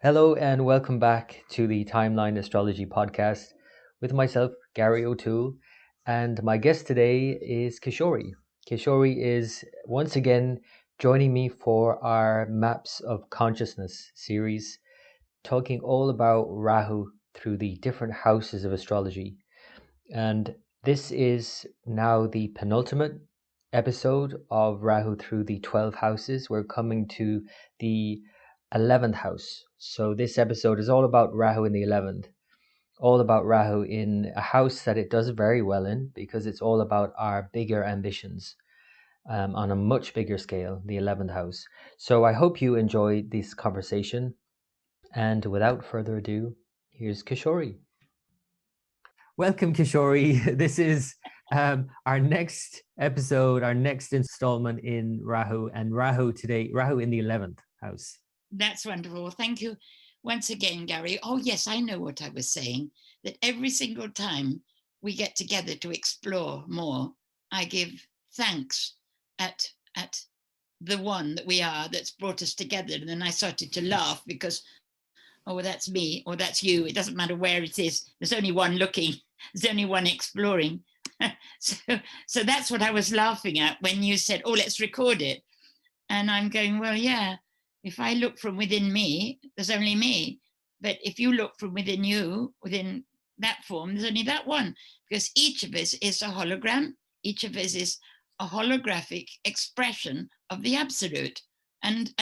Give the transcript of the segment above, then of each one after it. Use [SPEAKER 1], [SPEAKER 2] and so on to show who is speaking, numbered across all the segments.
[SPEAKER 1] Hello and welcome back to the Timeline Astrology podcast with myself, Gary O'Toole, and my guest today is Kishori. Kishori is once again joining me for our Maps of Consciousness series, talking all about Rahu through the different houses of astrology. And this is now the penultimate episode of Rahu through the 12 houses. We're coming to the 11th house. So this episode is all about Rahu in the 11th, all about Rahu in a house that it does very well in, because it's all about our bigger ambitions on a much bigger scale, the 11th house. So I hope you enjoy this conversation. And without further ado, here's Kishori. Welcome, Kishori. This is our next episode, our next installment in Rahu, and Rahu today, Rahu in the 11th house.
[SPEAKER 2] That's wonderful. Thank you once again, Gary. Oh, yes, I know what I was saying, that every single time we get together to explore more, I give thanks at the one that we are that's brought us together. And then I started to laugh because, oh, well, that's me or that's you. It doesn't matter where it is. There's only one looking. There's only one exploring. So that's what I was laughing at when you said, oh, let's record it. And I'm going, well, yeah. If I look from within me, there's only me. But if you look from within you, within that form, there's only that one. Because each of us is a hologram. Each of us is a holographic expression of the absolute. And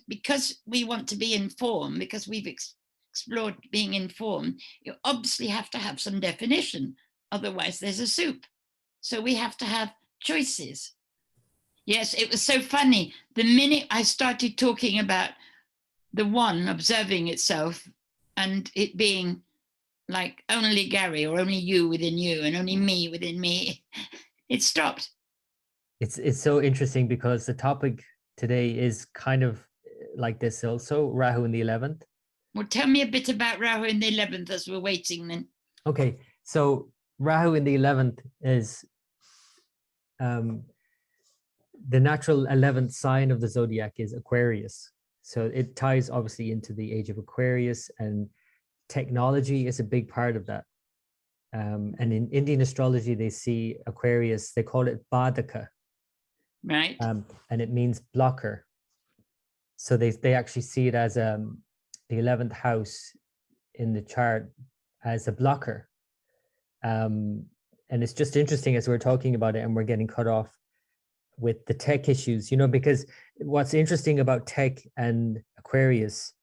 [SPEAKER 2] because we want to be in form, because we've explored being in form, you obviously have to have some definition. Otherwise, there's a soup. So we have to have choices. Yes, it was so funny. The minute I started talking about the one observing itself and it being like only Gary or only you within you and only me within me, it stopped.
[SPEAKER 1] It's so interesting because the topic today is kind of like this also, Rahu in the 11th.
[SPEAKER 2] Well, tell me a bit about Rahu in the 11th as we're waiting then.
[SPEAKER 1] Okay, so Rahu in the 11th is the natural 11th sign of the zodiac is Aquarius. So it ties obviously into the age of Aquarius, and technology is a big part of that. And in Indian astrology, they see Aquarius, they call it Badaka.
[SPEAKER 2] Right.
[SPEAKER 1] And it means blocker. So they actually see it as the 11th house in the chart as a blocker. And it's just interesting as we're talking about it and we're getting cut off with the tech issues, because what's interesting about tech and Aquarius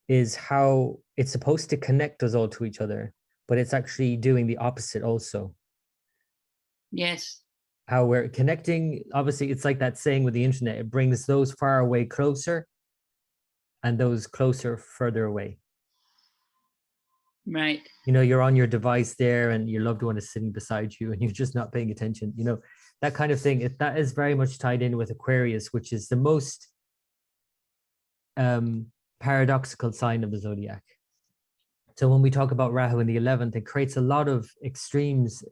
[SPEAKER 1] is how it's supposed to connect us all to each other, but it's actually doing the opposite also.
[SPEAKER 2] Yes.
[SPEAKER 1] How we're connecting, obviously, it's like that saying with the internet, it brings those far away closer and those closer further away.
[SPEAKER 2] Right.
[SPEAKER 1] You're on your device there and your loved one is sitting beside you and you're just not paying attention, that kind of thing. That is very much tied in with Aquarius, which is the most paradoxical sign of the zodiac. So when we talk about Rahu in the 11th, it creates a lot of extremes,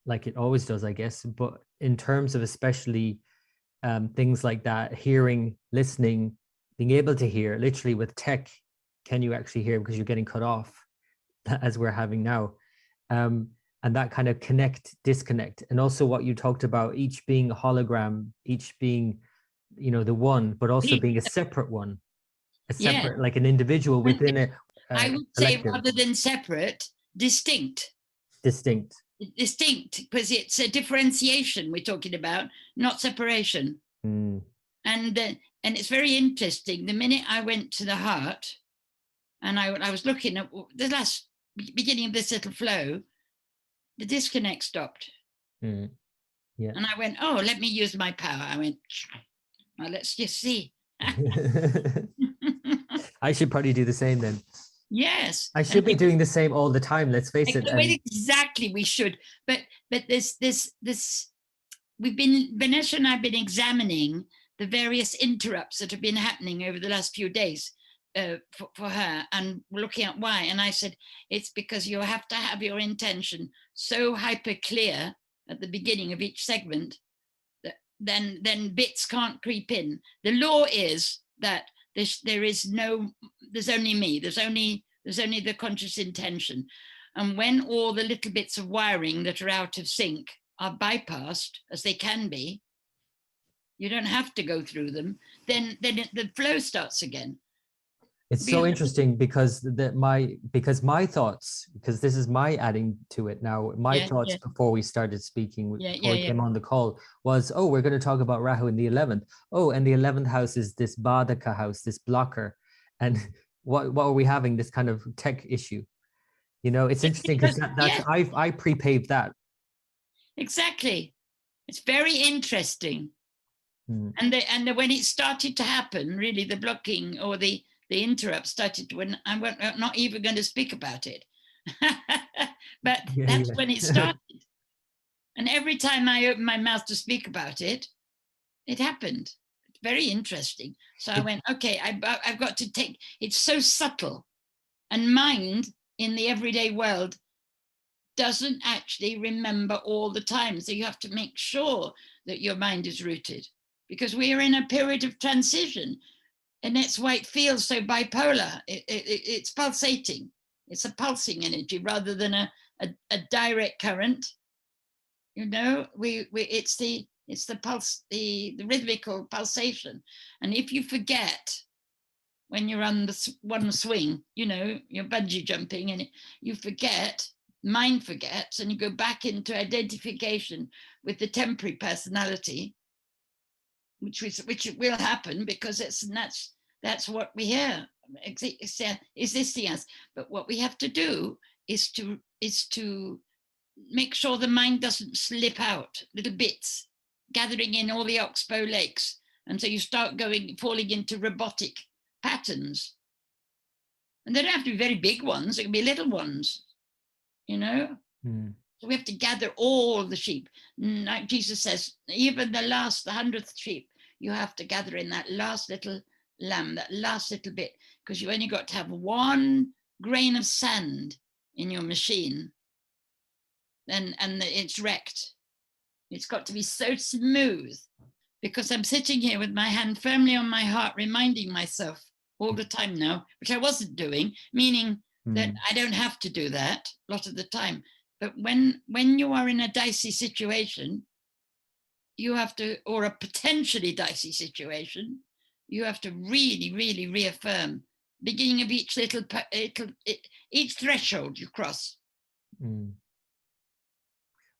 [SPEAKER 1] like it always does, I guess. But in terms of especially things like that, hearing, listening, being able to hear, literally with tech, can you actually hear because you're getting cut off, as we're having now. And that kind of connect, disconnect. And also what you talked about, each being a hologram, each being, the one, but also being a separate one, like an individual within a
[SPEAKER 2] I would say rather than separate, distinct.
[SPEAKER 1] Distinct,
[SPEAKER 2] because it's a differentiation we're talking about, not separation. And it's very interesting. The minute I went to the heart and I was looking at the last beginning of this little flow, the disconnect stopped.
[SPEAKER 1] Yeah.
[SPEAKER 2] And I went, oh, let me use my power. I went, well, let's just see.
[SPEAKER 1] I should probably do the same then.
[SPEAKER 2] Yes.
[SPEAKER 1] I should be doing the same all the time, let's face it.
[SPEAKER 2] Exactly, we should. But this Vanessa and I've been examining the various interrupts that have been happening over the last few days for her, and looking at why. And I said, it's because you have to have your intention so hyper clear at the beginning of each segment that then bits can't creep in. The law is that there is no there's only me, there's only the conscious intention. And when all the little bits of wiring that are out of sync are bypassed, as they can be, you don't have to go through them, then the flow starts again.
[SPEAKER 1] It's so interesting because my thoughts, because this is my adding to it now, my thoughts before we started speaking, before we came on the call, was, oh, we're going to talk about Rahu in the 11th. Oh, and the 11th house is this Badaka house, this blocker. And what are we having? This kind of tech issue. You know, it's interesting because I pre-paved that.
[SPEAKER 2] Exactly. It's very interesting. And when it started to happen, really, the blocking or the interrupt started when I'm not even going to speak about it. But that's when it started. And every time I opened my mouth to speak about it, it happened. It's very interesting. So I went, okay, I've got to take, it's so subtle. And mind in the everyday world doesn't actually remember all the time. So you have to make sure that your mind is rooted, because we are in a period of transition. And that's why it feels so bipolar. It's pulsating. It's a pulsing energy rather than a direct current. You know, it's the pulse, the rhythmical pulsation. And if you forget when you're on the one swing, you know, you're bungee jumping, and you forget, mind forgets, and you go back into identification with the temporary personality, which will happen because that's what we hear. Existing as. But what we have to do is to make sure the mind doesn't slip out little bits, gathering in all the oxbow lakes, and so you start falling into robotic patterns. And they don't have to be very big ones; it can be little ones, you know. So we have to gather all the sheep. Like Jesus says, even the 100th sheep, you have to gather in that last little lamb, that last little bit, because you only got to have one grain of sand in your machine, and it's wrecked. It's got to be so smooth, because I'm sitting here with my hand firmly on my heart, reminding myself all the time now, which I wasn't doing, meaning that I don't have to do that a lot of the time. But when you are in a dicey situation, you have to, or a potentially dicey situation, you have to really, really reaffirm beginning of each each threshold you cross.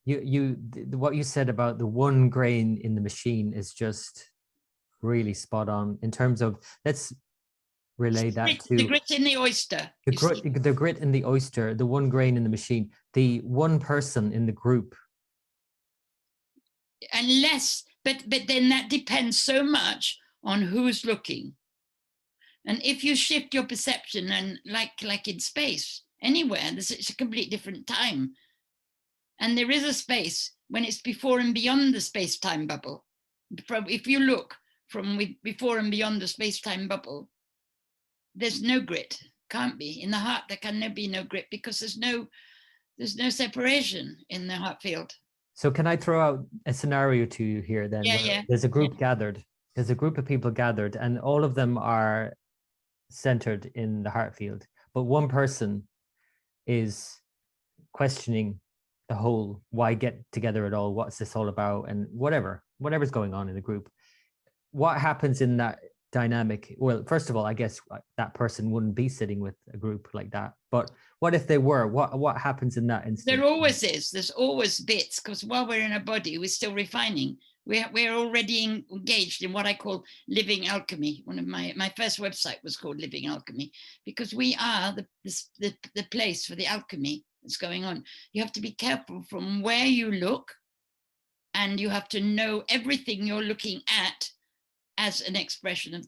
[SPEAKER 1] What you said about the one grain in the machine is just really spot on in terms of, let's relay that to
[SPEAKER 2] the grit in the oyster.
[SPEAKER 1] The grit in the oyster, the one grain in the machine, the one person in the group.
[SPEAKER 2] Unless, but then that depends so much on who's looking. And if you shift your perception, and like in space, anywhere, it's a complete different time. And there is a space when it's before and beyond the space-time bubble. If you look from before and beyond the space-time bubble, there's no grit. Can't be. In the heart, there can be no grit, because there's no separation in the heart field.
[SPEAKER 1] So can I throw out a scenario to you here then?
[SPEAKER 2] Yeah.
[SPEAKER 1] There's a group gathered. There's a group of people gathered, and all of them are centered in the heart field. But one person is questioning the whole, why get together at all? What's this all about? And whatever's going on in the group. What happens in that dynamic? Well, first of all, I guess that person wouldn't be sitting with a group like that. But what if they were? What happens in that instance?
[SPEAKER 2] There always is. There's always bits, because while we're in a body, we're still refining. We're already engaged in what I call living alchemy. One of my first website was called Living Alchemy, because we are the place for the alchemy that's going on. You have to be careful from where you look, and you have to know everything you're looking at as an expression of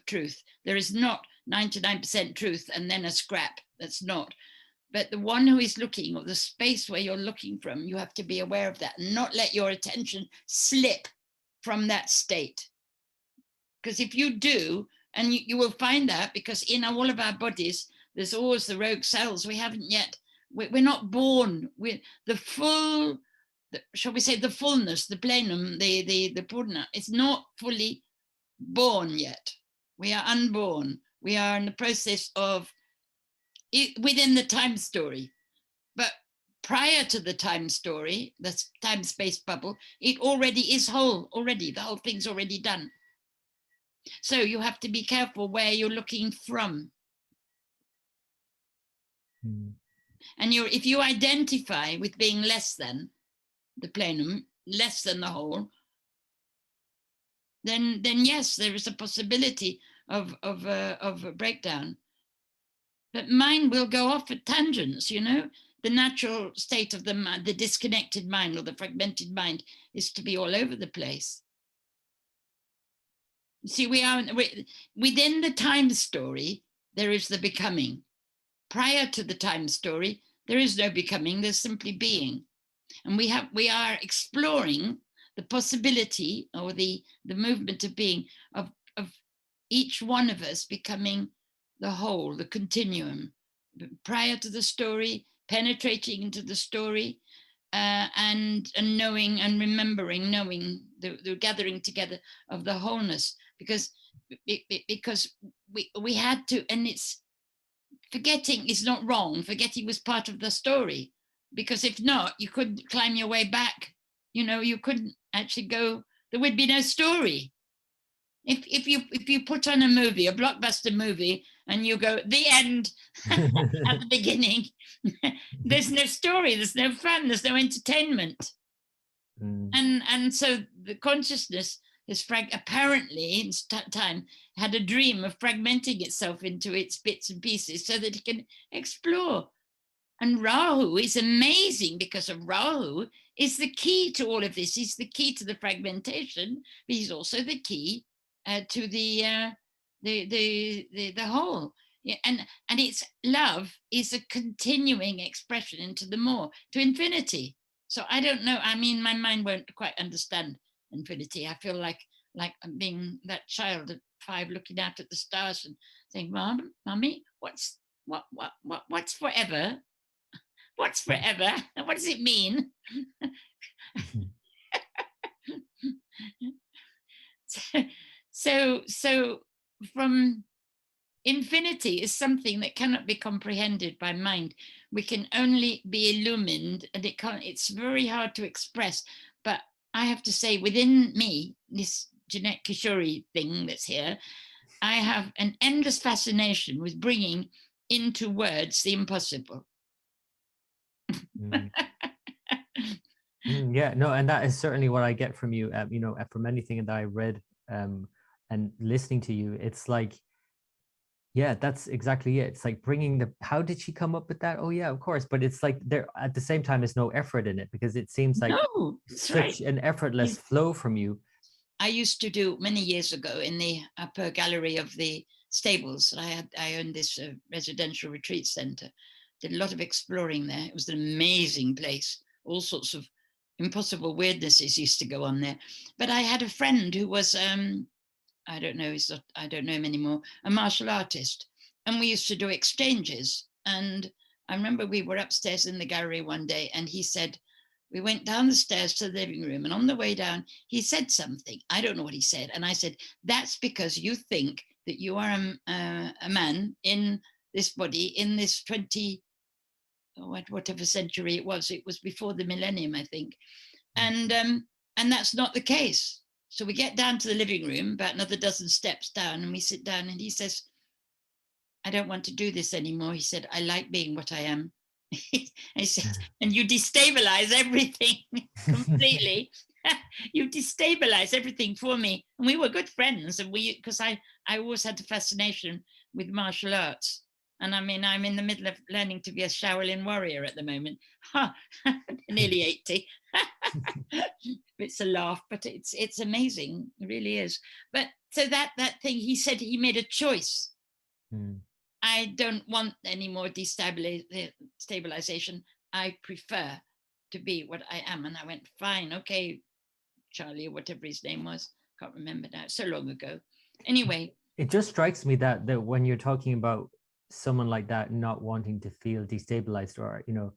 [SPEAKER 2] truth. There is not 99% truth and then a scrap. That's not. But the one who is looking, or the space where you're looking from, you have to be aware of that and not let your attention slip from that state. Because if you do, and you will find that, because in all of our bodies, there's always the rogue cells. We haven't yet, we're not born with the full, shall we say, the fullness, the plenum, the purna. It's not fully born yet. We are unborn. We are in the process of within the time story. But prior to the time story, the time-space bubble, it already is whole already. The whole thing's already done. So you have to be careful where you're looking from. And if you identify with being less than the plenum, less than the whole, then yes, there is a possibility of a breakdown. But mind will go off at tangents, you know. The natural state of the mind, the disconnected mind or the fragmented mind, is to be all over the place. See, within the time story, there is the becoming. Prior to the time story, there is no becoming, there's simply being. And we are exploring the possibility or the movement of being of each one of us becoming the whole, the continuum, prior to the story, penetrating into the story, and knowing and remembering, knowing the gathering together of the wholeness, because we had to, and it's forgetting is not wrong. Forgetting was part of the story, because if not, you couldn't climb your way back. You know, you couldn't actually go. There would be no story. If you put on a movie, a blockbuster movie, and you go the end at the beginning, there's no story, there's no fun, there's no entertainment. And so the consciousness is apparently in time had a dream of fragmenting itself into its bits and pieces so that it can explore. And Rahu is amazing, because of Rahu is the key to all of this. He's the key to the fragmentation, but he's also the key to the whole. Yeah, and it's love is a continuing expression into the more, to infinity. So I don't know. I mean, my mind won't quite understand infinity. I feel like I'm being that child at 5 looking out at the stars and saying, Mommy, what's forever? What's forever? What does it mean? So from infinity is something that cannot be comprehended by mind. We can only be illumined, and it's very hard to express. But I have to say, within me, this Jeanette Kishori thing that's here, I have an endless fascination with bringing into words the impossible.
[SPEAKER 1] Yeah, no, and that is certainly what I get from you. You know, from anything that I read and listening to you, it's like, yeah, that's exactly it. It's like bringing how did she come up with that? Oh yeah, of course. But it's like there at the same time, there's no effort in it, because it seems like such an effortless flow from you.
[SPEAKER 2] I used to do many years ago in the upper gallery of the stables. I owned this residential retreat center. Did a lot of exploring there. It was an amazing place. All sorts of impossible weirdnesses used to go on there. But I had a friend who was I don't know him anymore, a martial artist. And we used to do exchanges. And I remember we were upstairs in the gallery one day, and he said, we went down the stairs to the living room, and on the way down, he said something. I don't know what he said. And I said, that's because you think that you are a man in this body, in this 20, whatever century it was. It was before the millennium, I think. And that's not the case. So we get down to the living room, about another dozen steps down, and we sit down, and he says, I don't want to do this anymore. He said, I like being what I am. I said, and you destabilize everything completely. You destabilize everything for me. And we were good friends, and because I always had a fascination with martial arts. And I mean, I'm in the middle of learning to be a Shaolin warrior at the moment. Nearly 80. It's a laugh, but it's amazing. It really is. But so that thing, he said he made a choice. I don't want any more destabilization. I prefer to be what I am. And I went, fine, okay, Charlie, or whatever his name was. Can't remember now. So long ago. Anyway.
[SPEAKER 1] It just strikes me that when you're talking about someone like that not wanting to feel destabilized, or, you know,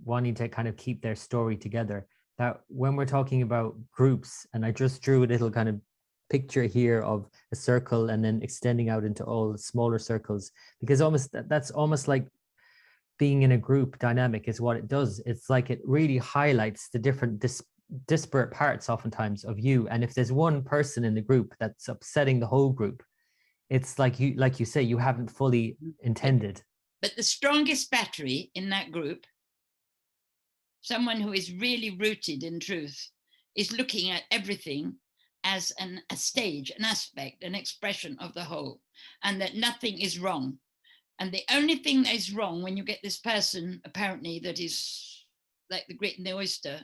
[SPEAKER 1] wanting to kind of keep their story together, that when we're talking about groups, and I just drew a little kind of picture here of a circle and then extending out into all smaller circles, because that's almost like being in a group dynamic is what it does. It's like it really highlights the different disparate parts oftentimes of you. And if there's one person in the group that's upsetting the whole group, it's like you say, you haven't fully intended.
[SPEAKER 2] But the strongest battery in that group, someone who is really rooted in truth, is looking at everything as a stage, an aspect, an expression of the whole, and that nothing is wrong. And the only thing that is wrong when you get this person, apparently, that is like the grit in the oyster,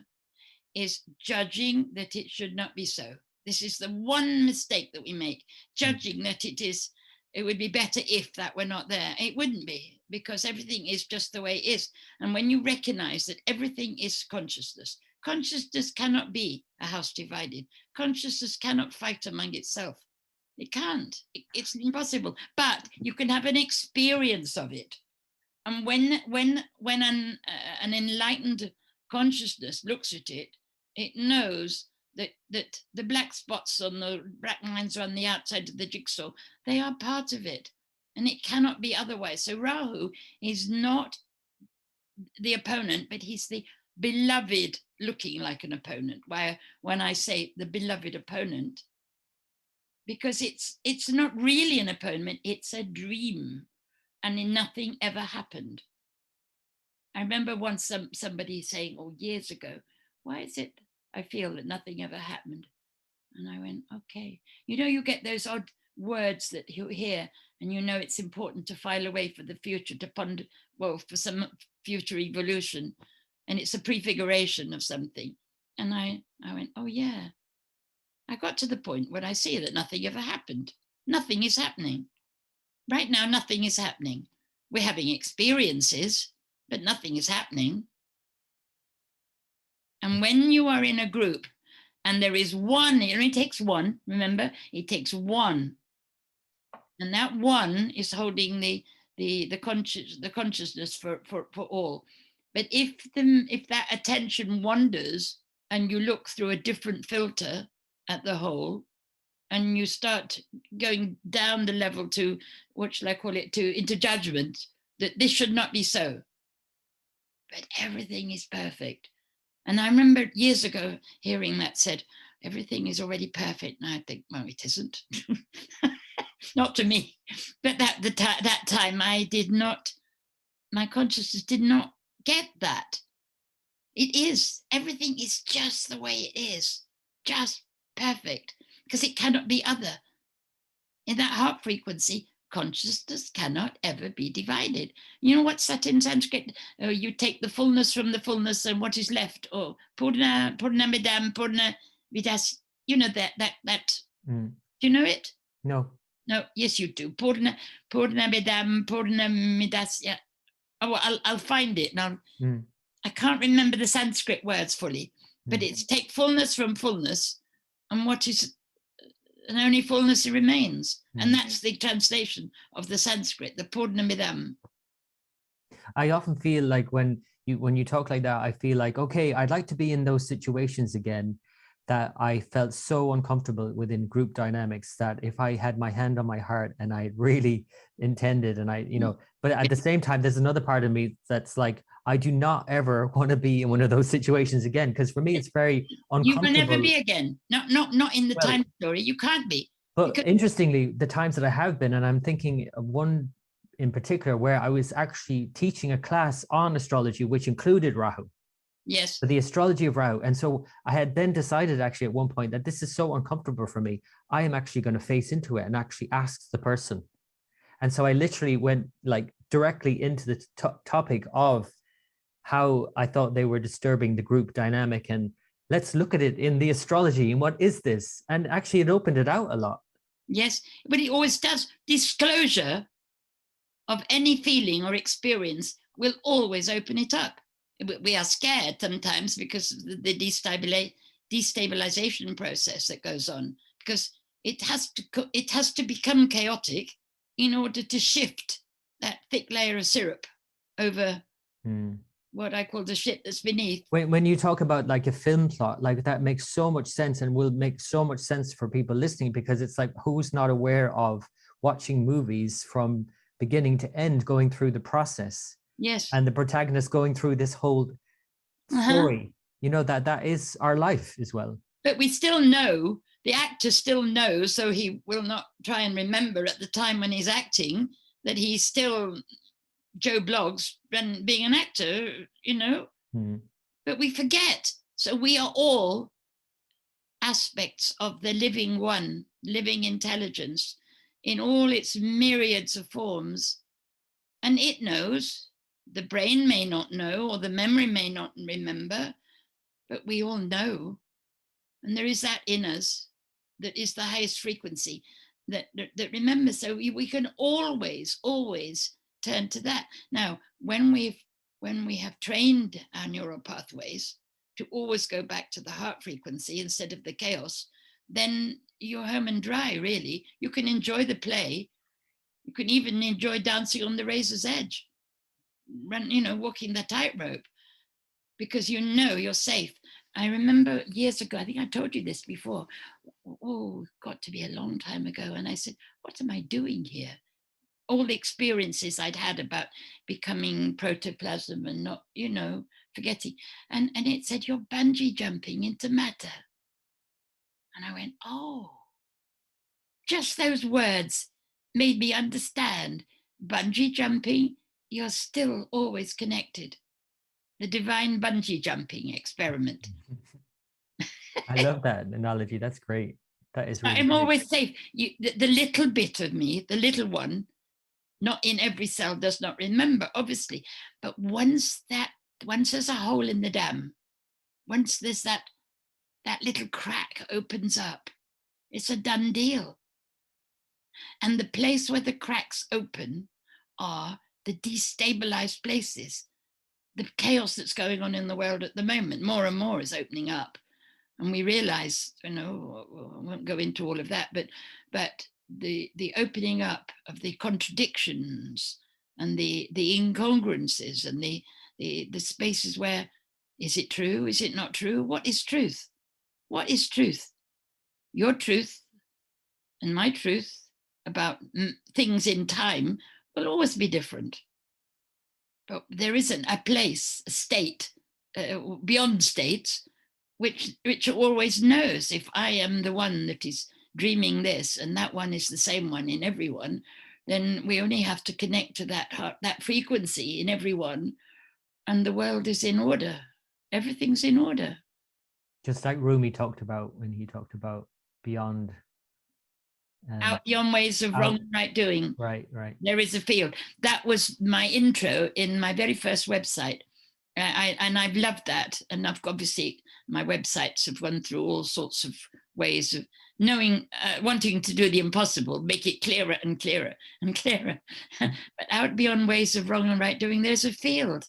[SPEAKER 2] is judging that it should not be so. This is the one mistake that we make, judging that it would be better if that were not there. It wouldn't be, because everything is just the way it is. And when you recognize that everything is consciousness, consciousness cannot be a house divided. Consciousness cannot fight among itself. It can't. It's impossible. But you can have an experience of it. And when an enlightened consciousness looks at it, it knows that the black spots on the black lines on the outside of the jigsaw, they are part of it, and it cannot be otherwise. So Rahu is not the opponent, but he's the beloved looking like an opponent. When I say the beloved opponent, because it's not really an opponent, it's a dream, and nothing ever happened. I remember once somebody saying, years ago, why is it I feel that nothing ever happened? And I went, okay. You get those odd words that you hear, and it's important to file away for the future, to ponder, for some future evolution. And it's a prefiguration of something. And I went, oh yeah. I got to the point when I see that nothing ever happened. Nothing is happening. Right now, nothing is happening. We're having experiences, but nothing is happening. And when you are in a group and there is one, it only takes one, remember, it takes one. And that one is holding the consciousness for all. But if that attention wanders and you look through a different filter at the whole, and you start going down the level to, what shall I call it, into judgment, that this should not be so. But everything is perfect. And I remember years ago hearing that said, everything is already perfect. And I think, well, it isn't. Not to me. But that time I did not, my consciousness did not get that. It is. Everything is just the way it is. Just perfect. Because it cannot be other. In that heart frequency, consciousness cannot ever be divided. You know what's that in Sanskrit? You take the fullness from the fullness, and what is left? Oh, purna midam, purna vidas. You know that. Do you know it?
[SPEAKER 1] No.
[SPEAKER 2] No. Yes, you do. Purna midam, purna midas. Yeah. Oh, I'll find it now. I can't remember the Sanskrit words fully, but it's take fullness from fullness, and what is, and only fullness remains. And that's the translation of the Sanskrit, the Purnamidam.
[SPEAKER 1] I often feel like when you talk like that, I feel like, okay, I'd like to be in those situations again that I felt so uncomfortable within group dynamics, that if I had my hand on my heart and I really intended, and but at the same time, there's another part of me that's like, I do not ever want to be in one of those situations again, because for me it's very uncomfortable.
[SPEAKER 2] You will never be again. Not in the time story. You can't be.
[SPEAKER 1] But interestingly, the times that I have been, and I'm thinking of one in particular where I was actually teaching a class on astrology, which included Rahu.
[SPEAKER 2] Yes.
[SPEAKER 1] The astrology of Rahu. And so I had then decided actually at one point that this is so uncomfortable for me. I am actually going to face into it and actually ask the person. And so I literally went like directly into the topic of how I thought they were disturbing the group dynamic, and let's look at it in the astrology and what is this? And actually it opened it out a lot.
[SPEAKER 2] Yes, but it always does. Disclosure of any feeling or experience will always open it up. We are scared sometimes because of the destabilization process that goes on, because it has to become chaotic in order to shift that thick layer of syrup over what I call the ship that's beneath.
[SPEAKER 1] When you talk about like a film plot, like that makes so much sense and will make so much sense for people listening, because it's like, who's not aware of watching movies from beginning to end, going through the process,
[SPEAKER 2] Yes.
[SPEAKER 1] and the protagonist going through this whole
[SPEAKER 2] Uh-huh.
[SPEAKER 1] story, you know, that is our life as well.
[SPEAKER 2] But we still know, the actor still knows, so he will not try and remember at the time when he's acting that he's still Joe Bloggs and being an actor, you know. But we forget. So we are all aspects of the living one, living intelligence in all its myriads of forms. And it knows. The brain may not know, or the memory may not remember, but we all know. And there is that in us that is the highest frequency that remembers. So we can always turn to that. Now, when we have trained our neural pathways to always go back to the heart frequency instead of the chaos, then you're home and dry, really. You can enjoy the play. You can even enjoy dancing on the razor's edge, walking the tightrope, because you know you're safe. I remember years ago, I think I told you this before, got to be a long time ago. And I said, what am I doing here? All the experiences I'd had about becoming protoplasm and not, forgetting. And it said, you're bungee jumping into matter. And I went, oh, just those words made me understand. Bungee jumping, you're still always connected. The divine bungee jumping experiment.
[SPEAKER 1] I love that analogy. That's great. That is really
[SPEAKER 2] I'm
[SPEAKER 1] great.
[SPEAKER 2] always safe. The little bit of me, the little one, not in every cell, does not remember, obviously. But once there's a hole in the dam, once there's that little crack opens up, it's a done deal. And the place where the cracks open are the destabilized places. The chaos that's going on in the world at the moment, more and more, is opening up. And we realize, I won't go into all of that, but the opening up of the contradictions and the incongruences and the spaces where, is it true? Is it not true? What is truth? What is truth? Your truth and my truth about things in time will always be different. But there isn't a place, a state, beyond states, which always knows, if I am the one that is dreaming this and that one is the same one in everyone, then we only have to connect to that frequency in everyone, and the world is in order. Everything's in order.
[SPEAKER 1] Just like Rumi talked about when he talked about beyond.
[SPEAKER 2] Out beyond ways of wrong and right doing.
[SPEAKER 1] Right.
[SPEAKER 2] There is a field. That was my intro in my very first website. And I've loved that. And I've obviously, my websites have run through all sorts of ways of knowing, wanting to do the impossible, make it clearer and clearer and clearer. But out beyond ways of wrong and right doing, there's a field.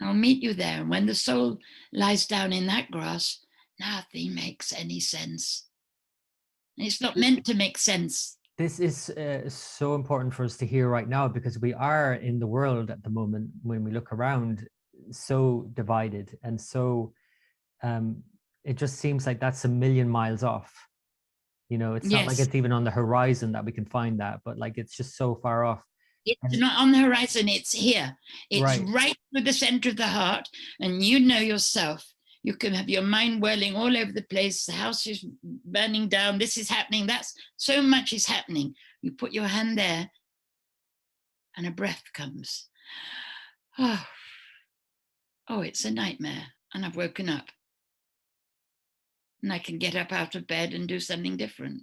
[SPEAKER 2] I'll meet you there. And when the soul lies down in that grass, nothing makes any sense. It's not meant to make sense.
[SPEAKER 1] This is so important for us to hear right now, because we are in the world at the moment, when we look around, so divided, and so it just seems like that's a million miles off. It's not like it's even on the horizon that we can find that, but like it's just so far off.
[SPEAKER 2] It's not on the horizon, it's here. It's right through the center of the heart, and you know yourself. You can have your mind whirling all over the place. The house is burning down. This is happening. That's so much is happening. You put your hand there and a breath comes. Oh, it's a nightmare. And I've woken up. And I can get up out of bed and do something different.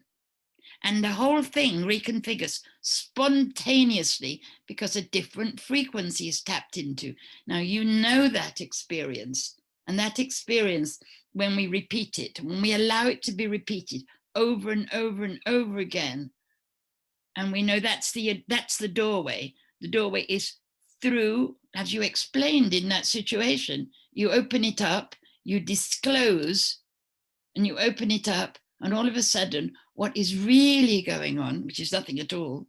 [SPEAKER 2] And the whole thing reconfigures spontaneously because a different frequency is tapped into. Now, you know that experience. And that experience, when we repeat it, when we allow it to be repeated over and over and over again, and we know that's the doorway. The doorway is through, as you explained in that situation, you open it up, you disclose, and you open it up, and all of a sudden, what is really going on, which is nothing at all,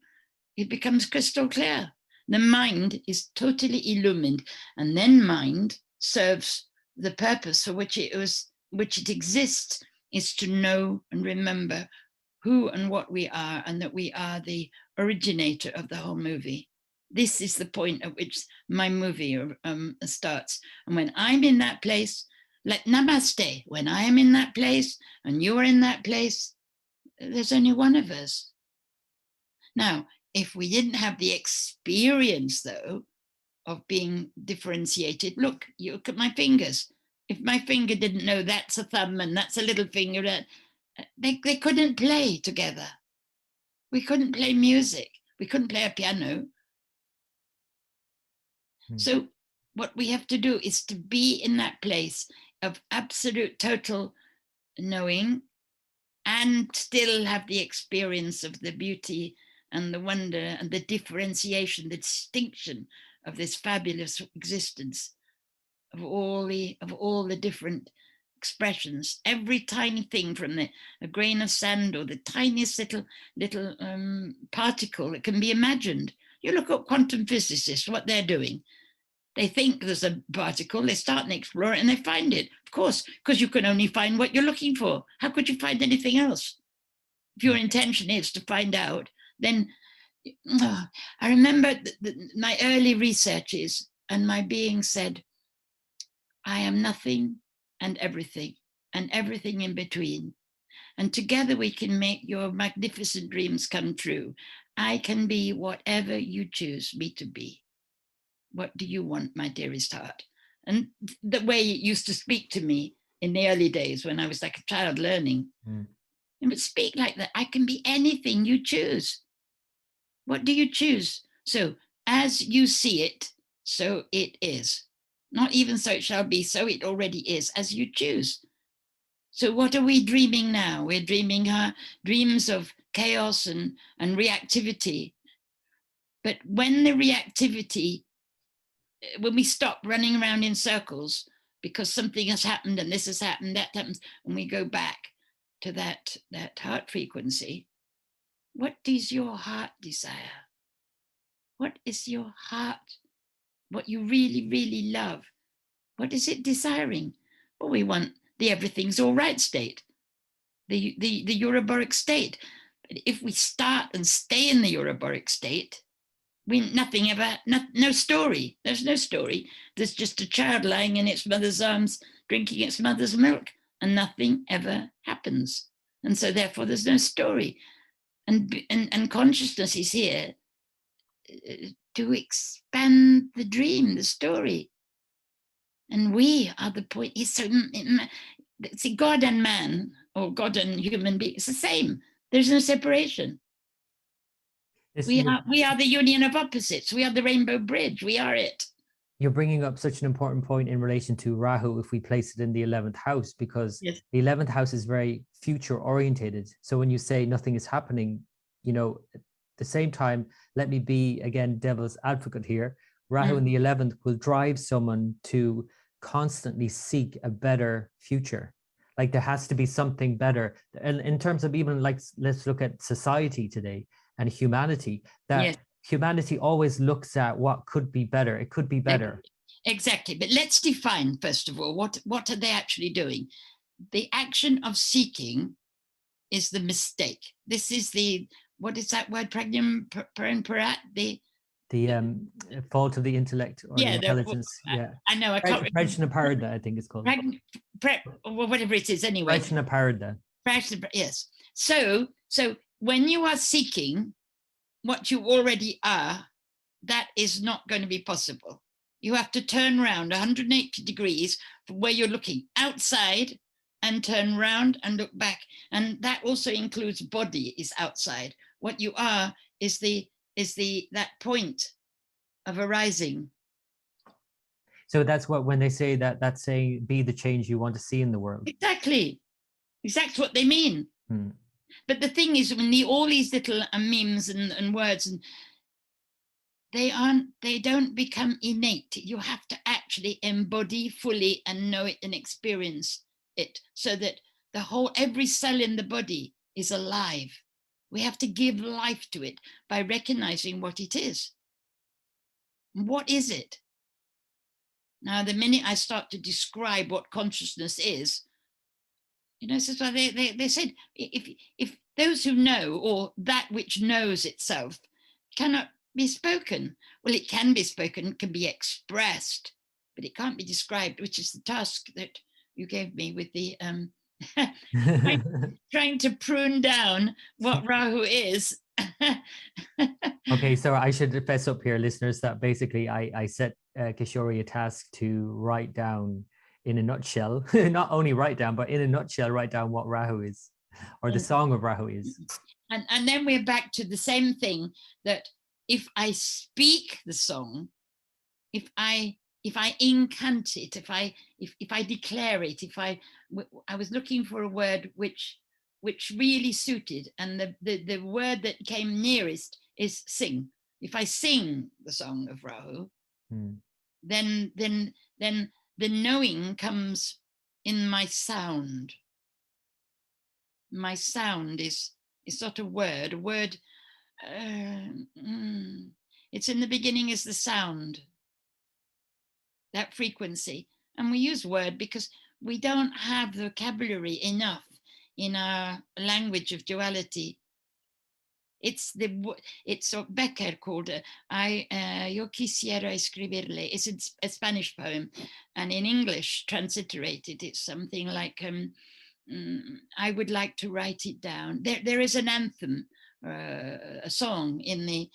[SPEAKER 2] it becomes crystal clear. The mind is totally illumined, and then mind serves the purpose for which it exists, is to know and remember who and what we are, and that we are the originator of the whole movie. This is the point at which my movie starts. And when I'm in that place, like namaste, when I am in that place and you're in that place, there's only one of us. Now, if we didn't have the experience, though, of being differentiated, look, you look at my fingers. If my finger didn't know that's a thumb and that's a little finger, they couldn't play together. We couldn't play music. We couldn't play a piano. So what we have to do is to be in that place of absolute total knowing, and still have the experience of the beauty and the wonder and the differentiation, the distinction of this fabulous existence of all the different expressions. Every tiny thing, from a grain of sand or the tiniest little particle that can be imagined. You look at quantum physicists, what they're doing. They think there's a particle, they start and explore it, and they find it. Of course, because you can only find what you're looking for. How could you find anything else? If your intention is to find out, then I remember my early researches, and my being said, I am nothing and everything in between. And together we can make your magnificent dreams come true. I can be whatever you choose me to be. What do you want, my dearest heart? And the way it used to speak to me in the early days when I was like a child learning, it would speak like that. I can be anything you choose. What do you choose? So as you see it, so it is. Not even so it shall be, so it already is, as you choose. So what are we dreaming now? We're dreaming dreams of chaos and reactivity. But when the reactivity, when we stop running around in circles because something has happened and this has happened, that happens, and we go back to that heart frequency, what does your heart desire? What is your heart? What you really, really love? What is it desiring? Well, we want the everything's all right state, the Euroboric state. But if we start and stay in the Euroboric state, nothing ever, no story. There's no story. There's just a child lying in its mother's arms, drinking its mother's milk, and nothing ever happens. And so therefore there's no story. And consciousness is here to expand the dream, the story. And we are the point. See, God and man, or God and human being, it's the same. There's no separation. We are the union of opposites. We are the rainbow bridge. We are it.
[SPEAKER 1] You're bringing up such an important point in relation to Rahu if we place it in the 11th house, because
[SPEAKER 2] yes.
[SPEAKER 1] The 11th house is very future orientated. So when you say nothing is happening, at the same time, let me be, again, devil's advocate here. Rahu in the 11th will drive someone to constantly seek a better future. Like there has to be something better. And in terms of even, like, let's look at society today and humanity, that humanity always looks at what could be better. It could be better.
[SPEAKER 2] Exactly. But let's define, first of all, what are they actually doing? The action of seeking is the mistake. This is what is that word, pragnam parat?
[SPEAKER 1] The fault of the intellect or the intelligence.
[SPEAKER 2] I know. I can't remember.
[SPEAKER 1] Prajnaparda, I think it's called.
[SPEAKER 2] Or whatever it is, anyway.
[SPEAKER 1] Prajnaparda.
[SPEAKER 2] Yes. So when you are seeking what you already are, that is not going to be possible. You have to turn around 180 degrees from where you're looking outside and turn around and look back. And that also includes body is outside. What you are is that point of arising.
[SPEAKER 1] So that's what, when they say that, that's saying be the change you want to see in the world.
[SPEAKER 2] Exactly what they mean. But the thing is, when all these little memes and words, and they don't become innate. You have to actually embody fully and know it and experience it, so that every cell in the body is alive. We have to give life to it by recognizing what it is. What is it? Now, the minute I start to describe what consciousness is, this is why they said, if those who know, or that which knows itself, cannot be spoken. Well, it can be spoken, can be expressed, but it can't be described, which is the task that you gave me with the trying to prune down what Rahu is.
[SPEAKER 1] Okay, so I should fess up here, listeners, that basically I set Kishori a task to write down in a nutshell, not only write down, but in a nutshell, write down what Rahu is, or the song of Rahu is.
[SPEAKER 2] And then we're back to the same thing, that if I speak the song, if I incant it, if I declare it, I was looking for a word which really suited, and the word that came nearest is sing. If I sing the song of Rahu, then the knowing comes in my sound. My sound is not a word. A word, it's in the beginning is the sound, that frequency. And we use word because we don't have vocabulary enough in our language of duality. It's what Becker called Yo quisiera escribirle. It's a Spanish poem, and in English transliterated, it's something like I would like to write it down. There is an anthem, a song in the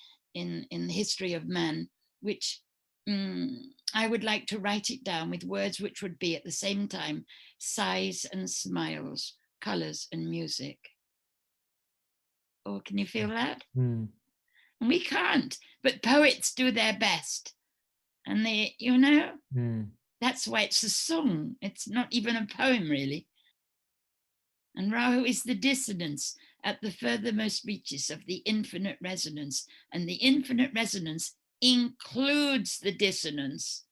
[SPEAKER 2] history of man, which I would like to write it down with words which would be at the same time sighs and smiles, colors and music. Oh, can you feel that? We can't, but poets do their best, and they, that's why it's a song. It's not even a poem, really. And Rahu is the dissonance at the furthermost reaches of the infinite resonance. And the infinite resonance includes the dissonance,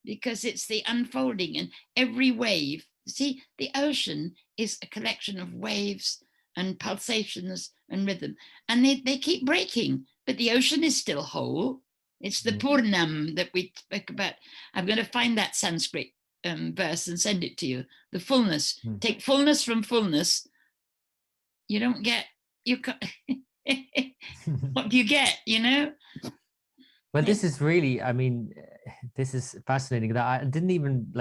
[SPEAKER 2] because it's the unfolding, and every wave. See, the ocean is a collection of waves and pulsations and rhythm. And they keep breaking, but the ocean is still whole. It's the Purnam that we spoke about. I'm going to find that Sanskrit verse and send it to you. The fullness. Take fullness from fullness. You don't get, what do you get,
[SPEAKER 1] Well, this is really, I mean, this is fascinating. That I didn't even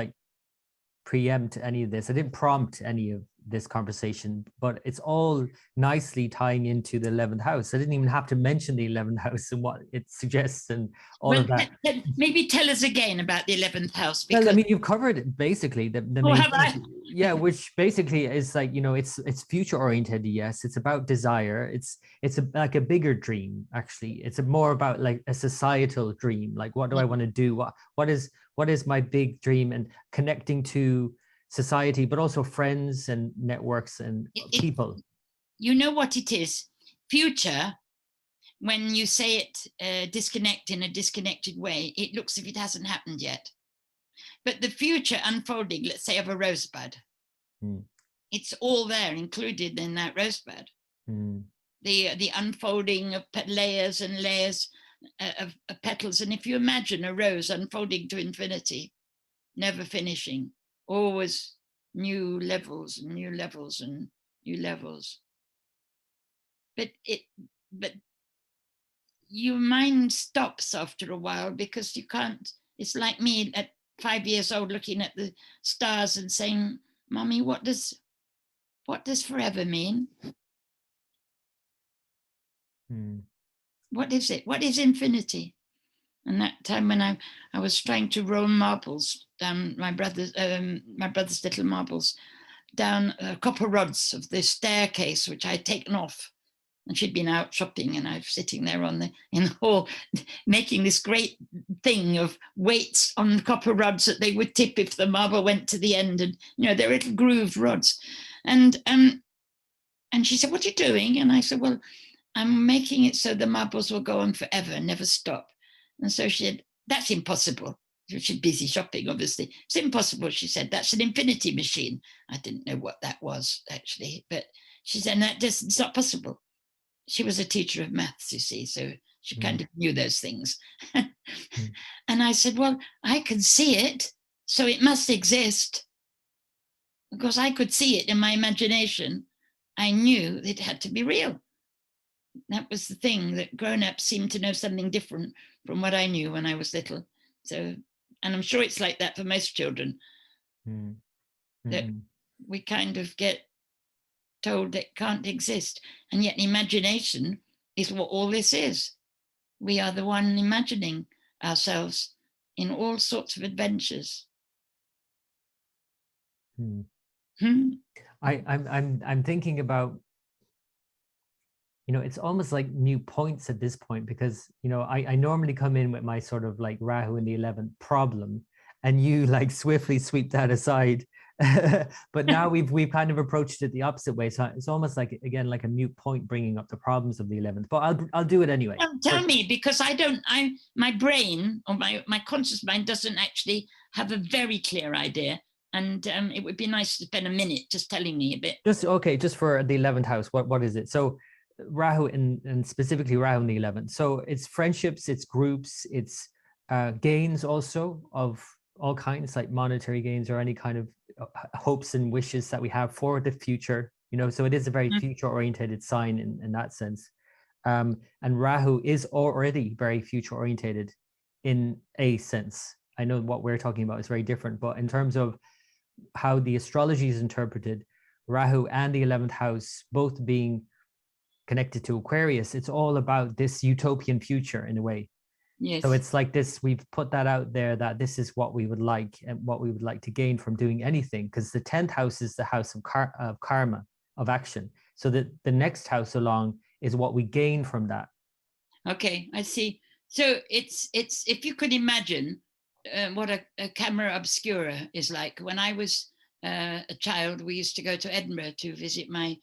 [SPEAKER 1] preempt any of this. I didn't prompt any of this conversation, but it's all nicely tying into the 11th house. I didn't even have to mention the 11th house and what it suggests and all of that.
[SPEAKER 2] Maybe tell us again about the 11th house. Because...
[SPEAKER 1] Well, I mean, you've covered basically the main thing. Yeah, which basically is it's future oriented. Yes, it's about desire. It's like a bigger dream. Actually, it's more about like a societal dream. Like, what do I want to do? What is my big dream, and connecting to society, but also friends and networks and people.
[SPEAKER 2] You know what it is? Future, when you say it disconnect in a disconnected way, it looks as if it hasn't happened yet. But the future unfolding, let's say, of a rosebud, it's all there, included in that rosebud. The unfolding of layers and layers of petals. And if you imagine a rose unfolding to infinity, never finishing, always new levels and new levels and new levels. But your mind stops after a while, because you can't. It's like me at 5 years old looking at the stars and saying, "Mommy, what does forever mean? What is it? What is infinity?" And that time when I was trying to roll marbles down my brother's little marbles down copper rods of the staircase, which I had taken off, and she'd been out shopping, and I was sitting there in the hall making this great thing of weights on copper rods that they would tip if the marble went to the end, and they're little grooved rods, and she said, "What are you doing?" And I said, "Well, I'm making it so the marbles will go on forever and never stop." And so she said, "That's impossible." She's busy shopping, obviously. "It's impossible," she said. "That's an infinity machine." I didn't know what that was, actually. But she said, it's not possible. She was a teacher of maths, you see, so she kind of knew those things. And I said, well, I can see it, so it must exist. Because I could see it in my imagination, I knew it had to be real. That was the thing, that grown-ups seemed to know something different from what I knew when I was little. So, and I'm sure it's like that for most children, that we kind of get told that it can't exist. And yet imagination is what all this is. We are the one imagining ourselves in all sorts of adventures.
[SPEAKER 1] I'm thinking about, it's almost like new points at this point, because I normally come in with my sort of like Rahu in the 11th problem, and you like swiftly sweep that aside. But now we've kind of approached it the opposite way, so it's almost like, again, like a mute point bringing up the problems of the 11th, but I'll do it anyway.
[SPEAKER 2] Tell me, because my brain, or my conscious mind, doesn't actually have a very clear idea, and it would be nice to spend a minute just telling me a bit.
[SPEAKER 1] Just for the 11th house, what is it? So Rahu, and specifically Rahu in the 11th. So it's friendships, it's groups, it's gains also of all kinds, like monetary gains or any kind of hopes and wishes that we have for the future. So it is a very future oriented sign in that sense. And Rahu is already very future orientated in a sense. I know what we're talking about is very different, but in terms of how the astrology is interpreted, Rahu and the 11th house both being connected to Aquarius, it's all about this utopian future in a way.
[SPEAKER 2] Yes.
[SPEAKER 1] So it's like this, we've put that out there, that this is what we would like and what we would like to gain from doing anything, because the 10th house is the house of karma, of action. So that the next house along is what we gain from that.
[SPEAKER 2] Okay, I see. So it's if you could imagine what a camera obscura is like. When I was a child, we used to go to Edinburgh to visit my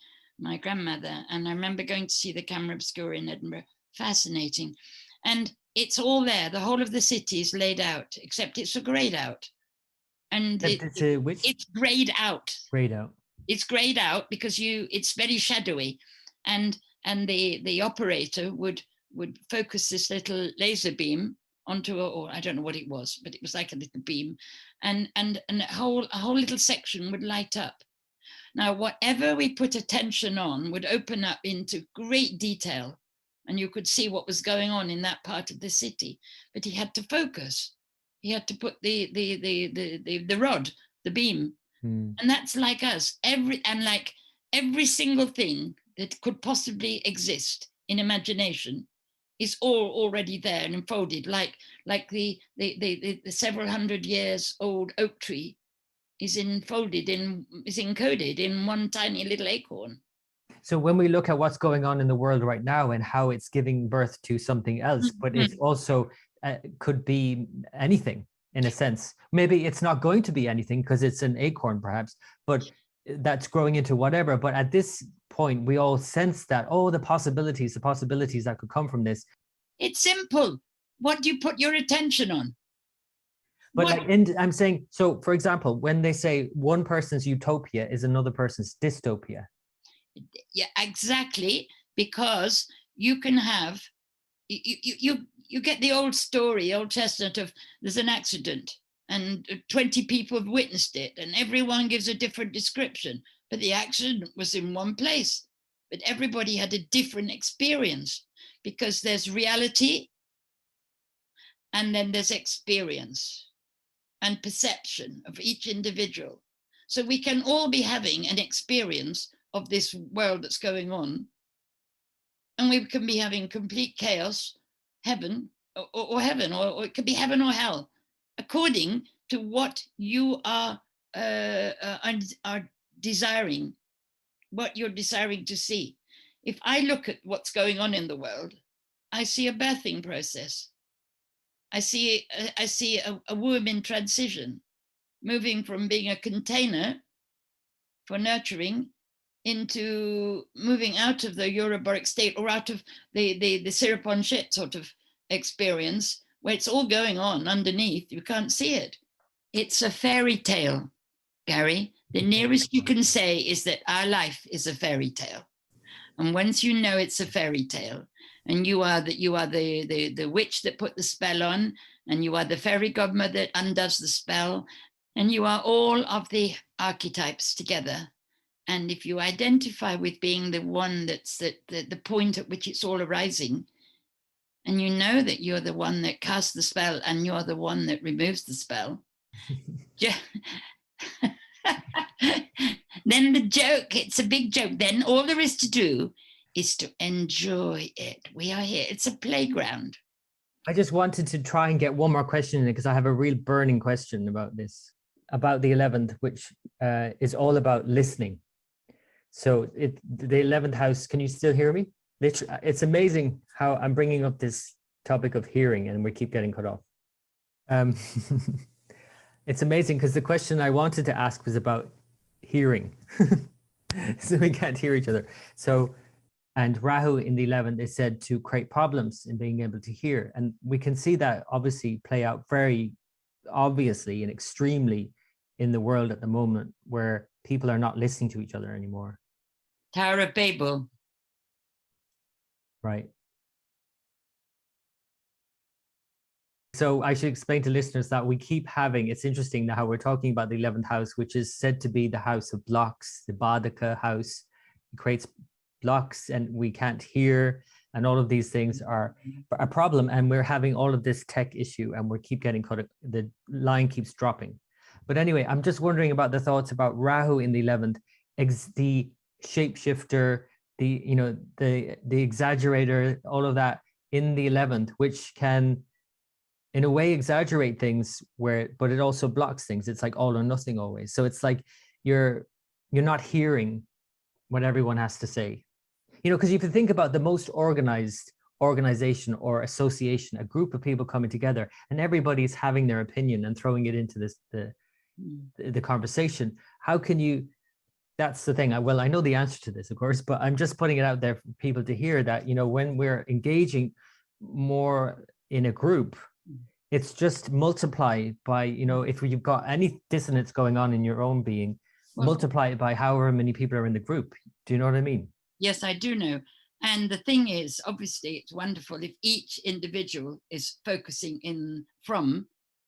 [SPEAKER 2] grandmother, and I remember going to see the camera obscura in Edinburgh. Fascinating. And it's all there. The whole of the city is laid out, except it's a grayed out. And it's grayed out.
[SPEAKER 1] Grayed out.
[SPEAKER 2] It's grayed out because it's very shadowy, and the operator would focus this little laser beam onto or I don't know what it was, but it was like a little beam, and a whole little section would light up. Now, whatever we put attention on would open up into great detail, and you could see what was going on in that part of the city. But he had to focus. He had to put the rod, the beam, and that's like us. Every single thing that could possibly exist in imagination is all already there and enfolded, like the several hundred years old oak tree is encoded in one tiny little acorn.
[SPEAKER 1] So when we look at what's going on in the world right now and how it's giving birth to something else, but it's also could be anything in a sense. Maybe it's not going to be anything because it's an acorn perhaps, but that's growing into whatever. But at this point, we all sense that, the possibilities that could come from this.
[SPEAKER 2] It's simple. What do you put your attention on?
[SPEAKER 1] But I'm saying, so for example, when they say one person's utopia is another person's dystopia.
[SPEAKER 2] Yeah, exactly. Because you can have, you get the old story, old chestnut of there's an accident and 20 people have witnessed it and everyone gives a different description, but the accident was in one place, but everybody had a different experience, because there's reality and then there's experience and perception of each individual. So we can all be having an experience of this world that's going on, and we can be having complete chaos, heaven, or heaven, or it could be heaven or hell, according to what you are desiring, what you're desiring to see. If I look at what's going on in the world, I see a birthing process. I see a womb in transition, moving from being a container for nurturing into moving out of the Euroboric state, or out of the syrup on shit sort of experience, where it's all going on underneath. You can't see it. It's a fairy tale, Gary. The nearest you can say is that our life is a fairy tale. And once you know it's a fairy tale, and you are the witch that put the spell on, and you are the fairy godmother that undoes the spell, and you are all of the archetypes together. And if you identify with being the one that's the point at which it's all arising, and you know that you're the one that casts the spell and you're the one that removes the spell, yeah. Then the joke, it's a big joke. Then all there is to do is to enjoy it. We are here. It's a playground.
[SPEAKER 1] I just wanted to try and get one more question in because I have a real burning question about this, about the 11th, which is all about listening. So the 11th house, can you still hear me? It's amazing how I'm bringing up this topic of hearing and we keep getting cut off. It's amazing because the question I wanted to ask was about hearing. So we can't hear each other. So, and Rahu in the 11th is said to create problems in being able to hear. And we can see that obviously play out very obviously and extremely in the world at the moment where people are not listening to each other anymore.
[SPEAKER 2] Tower of Babel.
[SPEAKER 1] Right. So I should explain to listeners that we keep having, it's interesting how we're talking about the 11th house, which is said to be the house of blocks, the Badaka house. It creates blocks and we can't hear, and all of these things are a problem. And we're having all of this tech issue and we keep getting cut, the line keeps dropping. But anyway, I'm just wondering about the thoughts about Rahu in the 11th, the shapeshifter, the exaggerator, all of that in the 11th, which can in a way exaggerate things but it also blocks things. It's like all or nothing always. So it's like you're not hearing what everyone has to say. Because if you think about the most organized organization or association, a group of people coming together and everybody's having their opinion and throwing it into the conversation, how can you, that's the thing. I know the answer to this, of course, but I'm just putting it out there for people to hear that, when we're engaging more in a group, it's just multiply by, if you've got any dissonance going on in your own being, multiply it by however many people are in the group. Do you know what I mean?
[SPEAKER 2] Yes, I do know. And the thing is, obviously, it's wonderful if each individual is focusing in from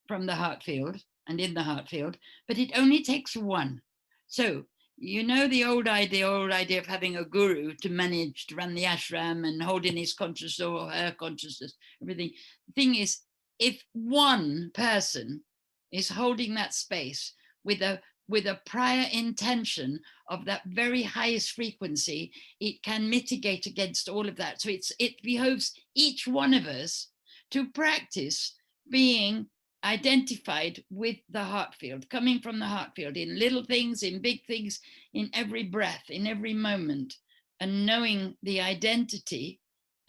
[SPEAKER 2] the heart field and in the heart field, but it only takes one. So, the old idea of having a guru to manage to run the ashram and holding his consciousness or her consciousness, everything. The thing is, if one person is holding that space with a prior intention of that very highest frequency, it can mitigate against all of that. So it behoves each one of us to practice being identified with the heart field, coming from the heart field in little things, in big things, in every breath, in every moment, and knowing the identity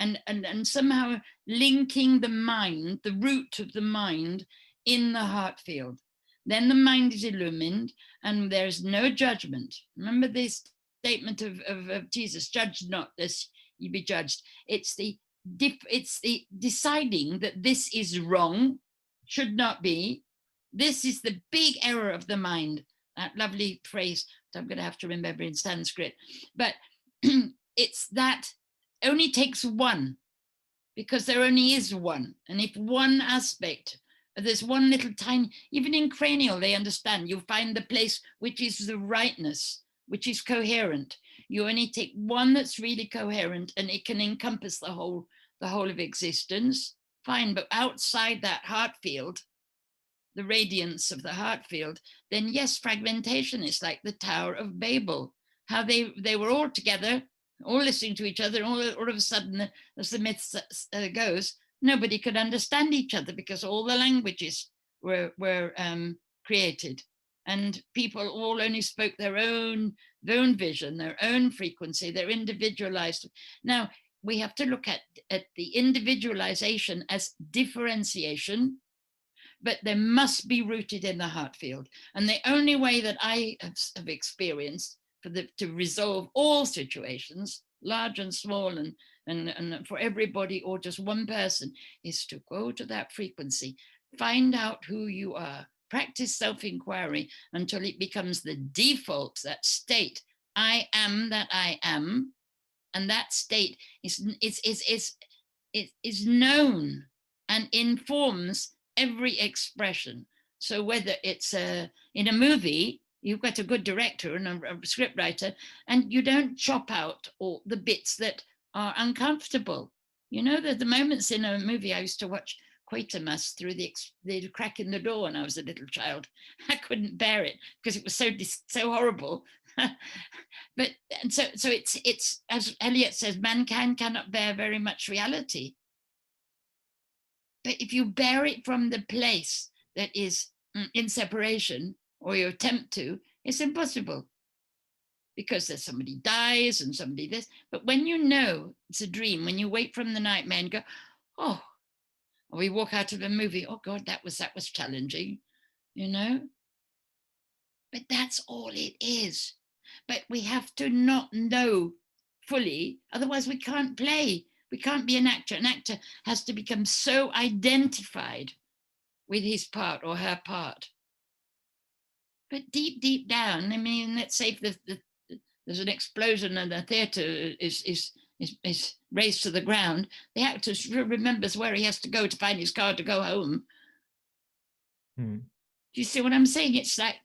[SPEAKER 2] and somehow linking the mind, the root of the mind in the heart field. Then the mind is illumined and there's no judgment. Remember this statement of Jesus, judge not lest you be judged. It's the deciding that this is wrong, should not be. This is the big error of the mind. That lovely phrase that I'm going to have to remember in Sanskrit. But it's that only takes one, because there only is one. And if one aspect, there's one little tiny, even in cranial, they understand, you find the place which is the rightness, which is coherent. You only take one that's really coherent and it can encompass the whole of existence. Fine, but outside that heart field, the radiance of the heart field, then yes, fragmentation is like the Tower of Babel. How they were all together, all listening to each other, and all of a sudden, as the myth goes, nobody could understand each other because all the languages were created, and people all only spoke their own vision, their own frequency, their individualized. Now we have to look at the individualization as differentiation, but they must be rooted in the heart field. And the only way that I have experienced to resolve all situations, large and small, and for everybody or just one person, is to go to that frequency, find out who you are, practice self-inquiry until it becomes the default, that state, I am that I am. And that state is it is known and informs every expression. So whether it's in a movie, you've got a good director and a script writer, and you don't chop out all the bits that are uncomfortable. You know, that the moments in a movie, I used to watch Quatermass through the crack in the door when I was a little child. I couldn't bear it because it was so horrible. But and so it's as Eliot says, mankind cannot bear very much reality. But if you bear it from the place that is in separation, or you attempt to, it's impossible. Because there's somebody dies and somebody this. But when you know it's a dream, when you wake from the nightmare and go, oh, or we walk out of a movie, oh God, that was challenging, you know? But that's all it is. But we have to not know fully, otherwise we can't play. We can't be an actor. An actor has to become so identified with his part or her part. But deep down, I mean, let's say if there's an explosion and the theatre is raised to the ground, the actor remembers where he has to go to find his car to go home. Do you see what I'm saying? It's like,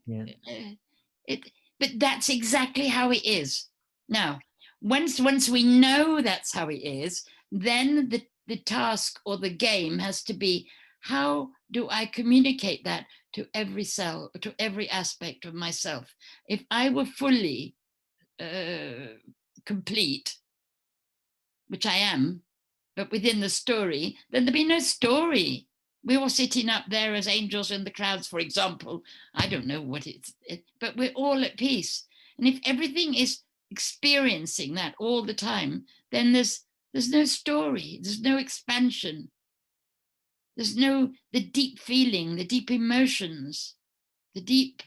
[SPEAKER 2] but that's exactly how it is. Now, once we know that's how it is, then the task or the game has to be, how do I communicate that to every cell, to every aspect of myself? If I were fully complete, which I am, but within the story, then there'd be no story. We're all sitting up there as angels in the clouds, for example. I don't know what but we're all at peace. And if everything is experiencing that all the time, then there's no story, there's no expansion, there's no the deep feeling, the deep emotions, the deep.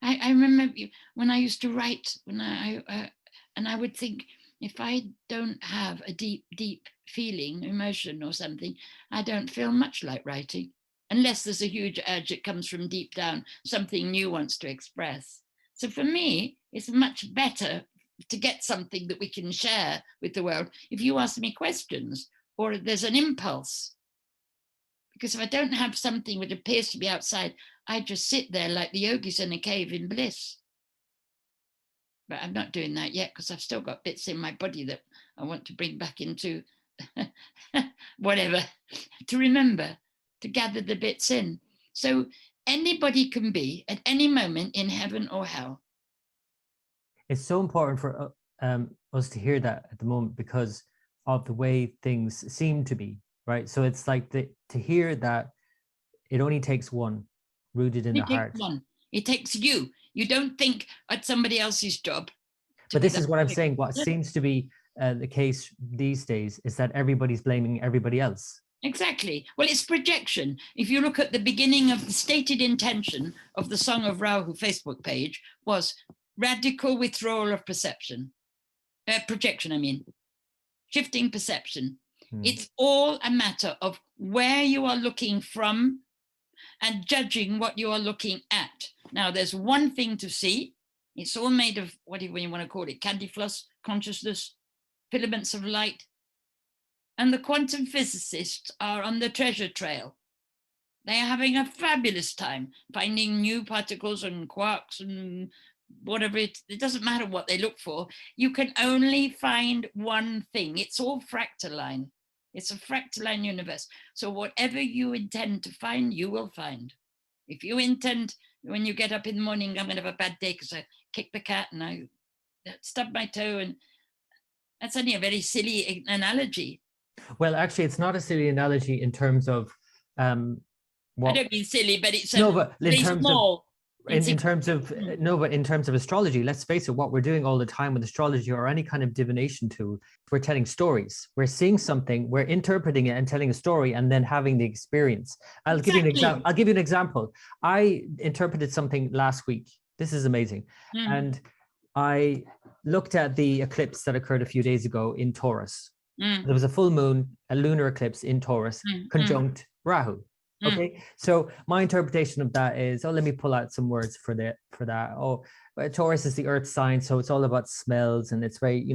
[SPEAKER 2] I remember when I used to write, and I would think, if I don't have a deep feeling, emotion or something, I don't feel much like writing, unless there's a huge urge that comes from deep down, something new wants to express. So for me, it's much better to get something that we can share with the world if you ask me questions or there's an impulse. Because if I don't have something that appears to be outside, I just sit there like the yogis in a cave in bliss. But I'm not doing that yet because I've still got bits in my body that I want to bring back into whatever, to remember, to gather the bits in. So anybody can be at any moment in heaven or hell.
[SPEAKER 1] It's so important for us to hear that at the moment because of the way things seem to be, right? So it's like to hear that it only takes one rooted in the heart.
[SPEAKER 2] It takes you. You don't think at somebody else's job.
[SPEAKER 1] But this is what I'm saying. What seems to be the case these days is that everybody's blaming everybody else.
[SPEAKER 2] Exactly. Well, it's projection. If you look at the beginning of the stated intention of the Song of Rahu Facebook page was radical withdrawal of projection, I mean, shifting perception. It's all a matter of where you are looking from and judging what you are looking at. Now, there's one thing to see. It's all made of, whatever you want to call it, candy floss, consciousness, filaments of light. And the quantum physicists are on the treasure trail. They are having a fabulous time finding new particles and quarks and whatever. It doesn't matter what they look for. You can only find one thing. It's all fractaline. It's a fractaline universe. So whatever you intend to find, you will find. If you intend, when you get up in the morning, I'm going to have a bad day because I kicked the cat and I stubbed my toe, and that's only a very silly analogy.
[SPEAKER 1] Well, actually, it's not a silly analogy in terms of
[SPEAKER 2] I don't mean silly, but it's
[SPEAKER 1] but in terms
[SPEAKER 2] small.
[SPEAKER 1] In terms of but in terms of astrology, let's face it, what we're doing all the time with astrology or any kind of divination tool, we're telling stories. We're seeing something, we're interpreting it and telling a story and then having the experience. I'll give you an example. I interpreted something last week. This is amazing. And I looked at the eclipse that occurred a few days ago in Taurus. There was a full moon, a lunar eclipse in Taurus, conjunct Rahu. Okay, so my interpretation of that is, let me pull out some words for that. Taurus is the earth sign, so it's all about smells, and it's very,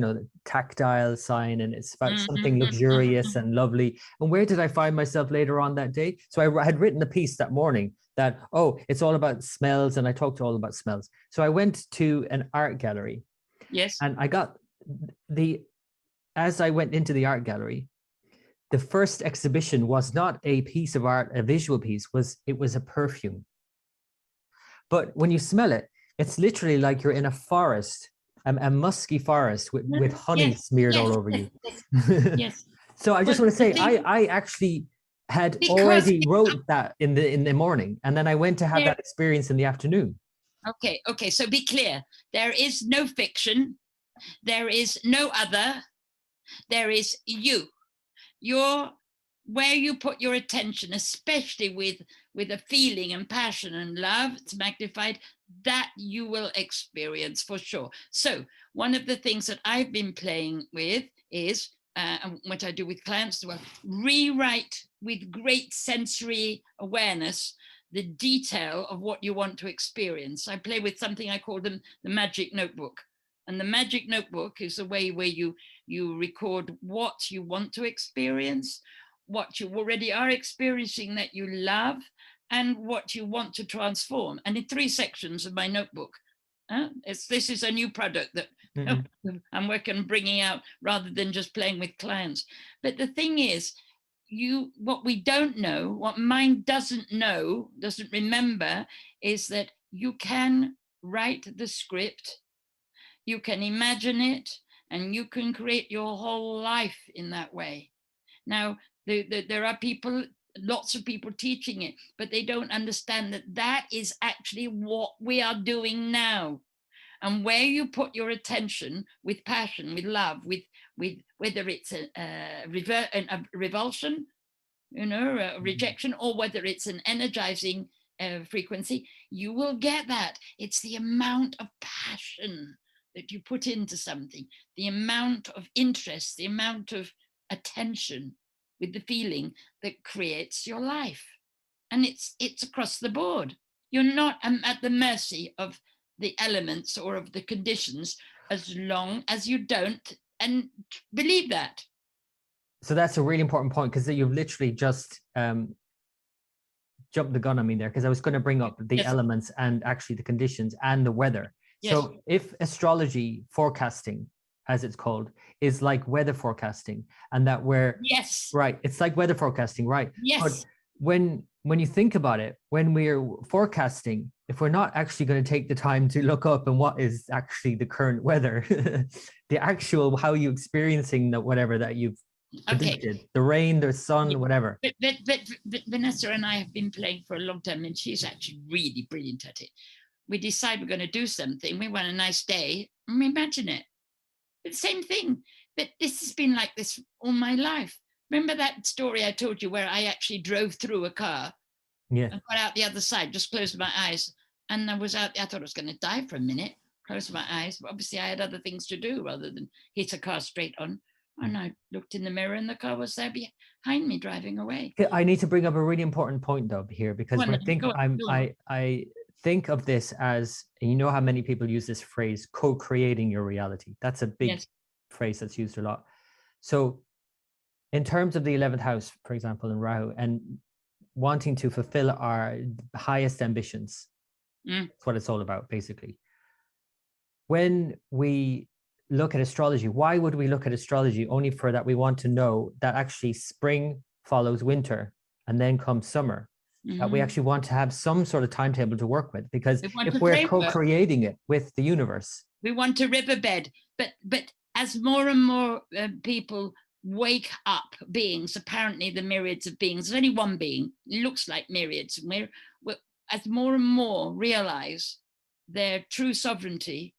[SPEAKER 1] tactile sign, and it's about something luxurious and lovely. And where did I find myself later on that day? So I had written a piece that morning that, oh, it's all about smells, and I talked all about smells. So I went to an art gallery.
[SPEAKER 2] Yes.
[SPEAKER 1] And I got as I went into the art gallery, the first exhibition was not a piece of art, a visual piece, it was a perfume. But when you smell it, it's literally like you're in a forest, a musky forest with honey smeared all over you.
[SPEAKER 2] Yes.
[SPEAKER 1] So I just want to say, I actually had already wrote that in the morning, and then I went to have that experience in the afternoon.
[SPEAKER 2] Okay. So be clear. There is no fiction. There is no other. There is you. Where you put your attention, especially with a feeling and passion and love, it's magnified, that you will experience for sure. So one of the things that I've been playing with is, what I do with clients as well, rewrite with great sensory awareness the detail of what you want to experience. I play with something I call the magic notebook. And the magic notebook is a way where you record what you want to experience, what you already are experiencing that you love, and what you want to transform. And in 3 sections of my notebook. This is a new product that I'm working on bringing out rather than just playing with clients. But the thing is, what we don't know, what mind doesn't know, doesn't remember, is that you can write the script, you can imagine it, and you can create your whole life in that way. Now, there are lots of people teaching it, but they don't understand that that is actually what we are doing now. And where you put your attention with passion, with love, with whether it's a revulsion, a rejection, or whether it's an energizing frequency, you will get that. It's the amount of passion that you put into something, the amount of interest, the amount of attention with the feeling that creates your life. And it's across the board. You're not at the mercy of the elements or of the conditions, as long as you don't and believe that.
[SPEAKER 1] So that's a really important point, because you've literally just jumped the gun on me there, because I was going to bring up the elements and actually the conditions and the weather. So if astrology forecasting, as it's called, is like weather forecasting, and that right, it's like weather forecasting, right? But when you think about it, when we're forecasting, if we're not actually going to take the time to look up and what is actually the current weather, the actual how you experiencing whatever that you've predicted, the rain, the sun, whatever.
[SPEAKER 2] But Vanessa and I have been playing for a long time, and she's actually really brilliant at it. We decide we're going to do something, we want a nice day, and we imagine it. But same thing. But this has been like this all my life. Remember that story I told you where I actually drove through a car and got out the other side, just closed my eyes, and I was out. I thought I was going to die for a minute, closed my eyes, but obviously I had other things to do rather than hit a car straight on. And I looked in the mirror and the car was there behind me driving away.
[SPEAKER 1] I need to bring up a really important point though here, because I think of this as, you know how many people use this phrase, co-creating your reality. That's a big phrase that's used a lot. So in terms of the 11th house, for example, in Rahu, and wanting to fulfill our highest ambitions, that's what it's all about, basically. When we look at astrology, why would we look at astrology? Only for that we want to know that actually spring follows winter and then comes summer. That we actually want to have some sort of timetable to work with, because if we're co-creating it with the universe,
[SPEAKER 2] we want a riverbed. But as more and more people wake up, beings, apparently the myriads of beings, there's only one being, it looks like myriads, as more and more realize their true sovereignty,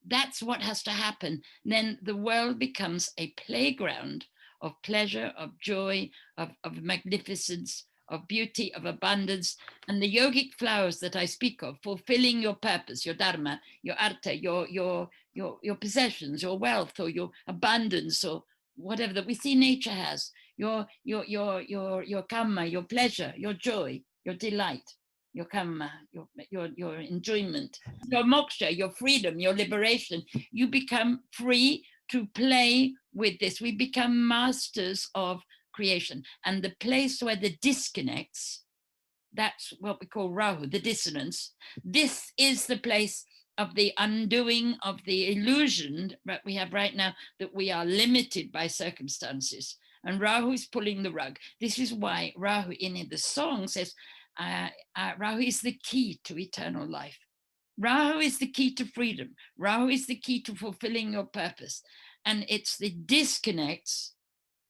[SPEAKER 2] that's what has to happen. Then the world becomes a playground of pleasure, of joy, of magnificence, of beauty, of abundance. And the yogic flowers that I speak of, fulfilling your purpose, your dharma, your artha, your possessions, your wealth, or your abundance, or whatever that we see nature has, your karma, your pleasure, your joy, your delight. your karma, your enjoyment, your moksha, your freedom, your liberation. You become free to play with this. We become masters of creation. And the place where the disconnects, that's what we call Rahu, the dissonance. This is the place of the undoing of the illusion that we have right now, that we are limited by circumstances. And Rahu is pulling the rug. This is why Rahu in the song says, Rahu is the key to eternal life. Rahu is the key to freedom. Rahu is the key to fulfilling your purpose. And it's the disconnects,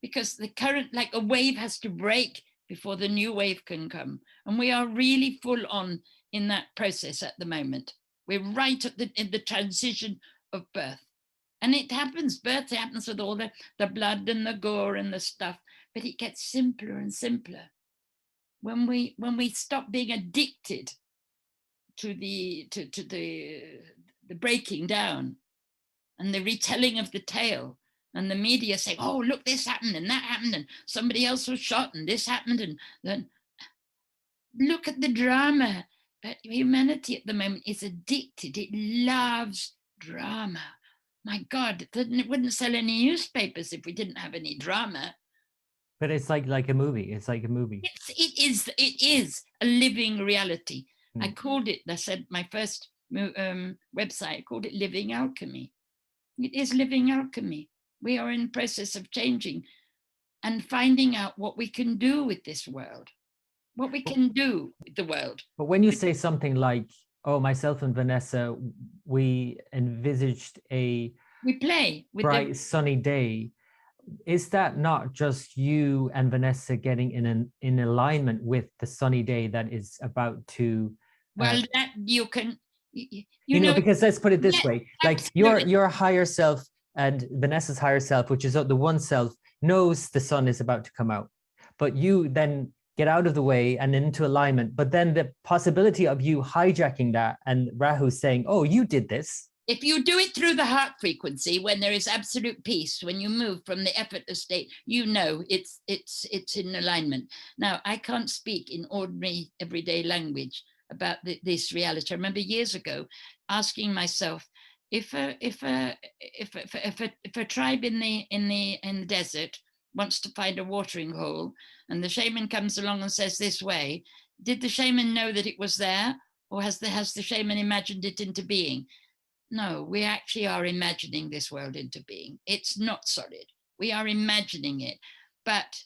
[SPEAKER 2] because the current, like a wave, has to break before the new wave can come. And we are really full on in that process at the moment. We're right at in the transition of birth. And it happens, birth happens with all the blood and the gore and the stuff, but it gets simpler and simpler. When we stop being addicted to the breaking down and the retelling of the tale, and the media saying, oh, look, this happened and that happened and somebody else was shot and this happened, and then look at the drama. But humanity at the moment is addicted. It loves drama. My God, it wouldn't sell any newspapers if we didn't have any drama.
[SPEAKER 1] But it's like a movie. It's like a movie.
[SPEAKER 2] It is a living reality. I called it, I said, my first website, I called it Living Alchemy. It is living alchemy. We are in the process of changing and finding out what we can do with this world, what we can do with the world.
[SPEAKER 1] But when you say something like, oh, myself and Vanessa, we envisaged a bright sunny day, is that not just you and Vanessa getting in alignment with the sunny day that is about to
[SPEAKER 2] that you can
[SPEAKER 1] you know, because let's put it this way, like your higher self and Vanessa's higher self, which is the one self, knows the sun is about to come out, but you then get out of the way and into alignment. But then the possibility of you hijacking that and Rahu saying, oh, you did this.
[SPEAKER 2] If you do it through the heart frequency, when there is absolute peace, when you move from the effortless state, you know it's in alignment. Now, I can't speak in ordinary everyday language about this reality. I remember years ago asking myself, if a tribe in the desert wants to find a watering hole, and the shaman comes along and says this way, did the shaman know that it was there, or has the shaman imagined it into being? No, we actually are imagining this world into being. It's not solid. We are imagining it, but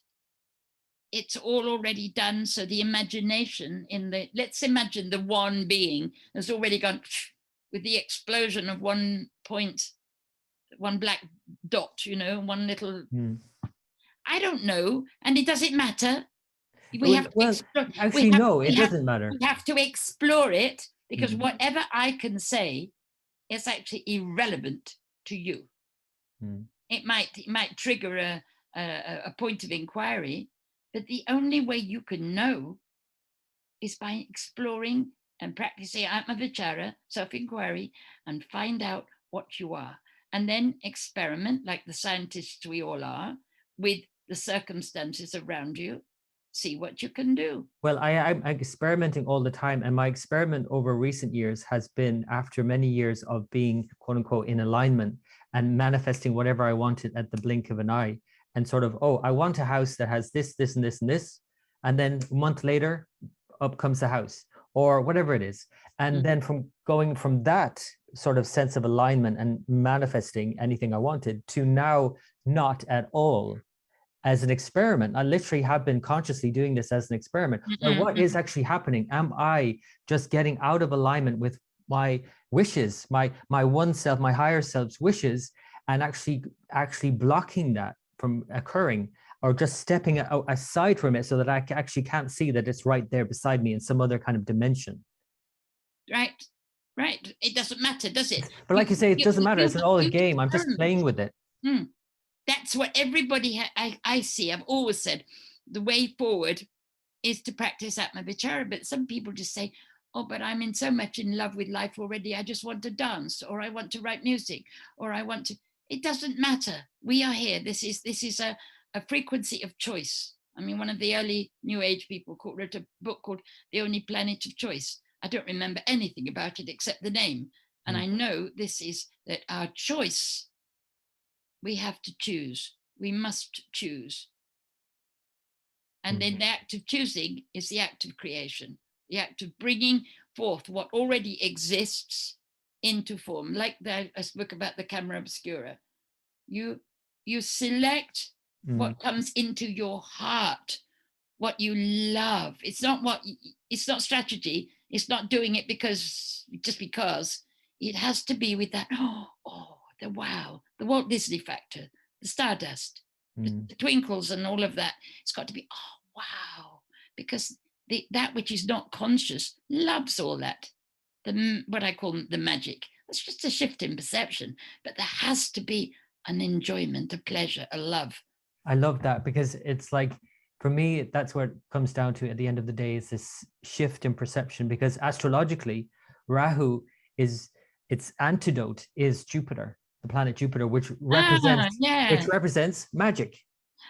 [SPEAKER 2] it's all already done. So the imagination let's imagine the one being has already gone with the explosion of one point, one black dot, one little, I don't know. And it doesn't matter. We have to explore.
[SPEAKER 1] Actually, no, it doesn't matter.
[SPEAKER 2] We have to explore it, because whatever I can say is actually irrelevant to you. It might trigger a point of inquiry, but the only way you can know is by exploring and practicing Atma-Vichara, self-inquiry, and find out what you are. And then experiment, like the scientists we all are, with the circumstances around you. See what you can do.
[SPEAKER 1] Well, I'm experimenting all the time. And my experiment over recent years has been, after many years of being, quote unquote, in alignment and manifesting whatever I wanted at the blink of an eye, and sort of, oh, I want a house that has this, this, and this, and this. And then a month later, up comes the house, or whatever it is. And then from going from that sort of sense of alignment and manifesting anything I wanted to now not at all, as an experiment. I literally have been consciously doing this as an experiment. Well, what is actually happening? Am I just getting out of alignment with my wishes, my one self, my higher self's wishes, and actually blocking that from occurring, or just stepping aside from it so that I actually can't see that it's right there beside me in some other kind of dimension?
[SPEAKER 2] Right. It doesn't matter, does it?
[SPEAKER 1] But like you say, it doesn't matter. It's all a game. I'm just playing with it.
[SPEAKER 2] That's what everybody I see. I've always said the way forward is to practice Atma-Vichara. But some people just say, oh, but I'm in so much in love with life already. I just want to dance, or I want to write music, or I want to. It doesn't matter. We are here. This is a frequency of choice. I mean, one of the early New Age people wrote a book called The Only Planet of Choice. I don't remember anything about it except the name. And I know this is that our choice, we have to choose. We must choose. And then the act of choosing is the act of creation, the act of bringing forth what already exists into form. Like I spoke about the camera obscura. You select what comes into your heart, what you love. It's not strategy. It's not doing it just because. It has to be with that, the wow, the Walt Disney factor, the stardust, the twinkles and all of that. It's got to be, wow, because that which is not conscious loves all that. What I call the magic. It's just a shift in perception, but there has to be an enjoyment, a pleasure, a love.
[SPEAKER 1] I love that, because it's like, for me, that's what it comes down to at the end of the day, is this shift in perception. Because astrologically, Rahu is, its antidote is Jupiter, the planet Jupiter, which represents magic.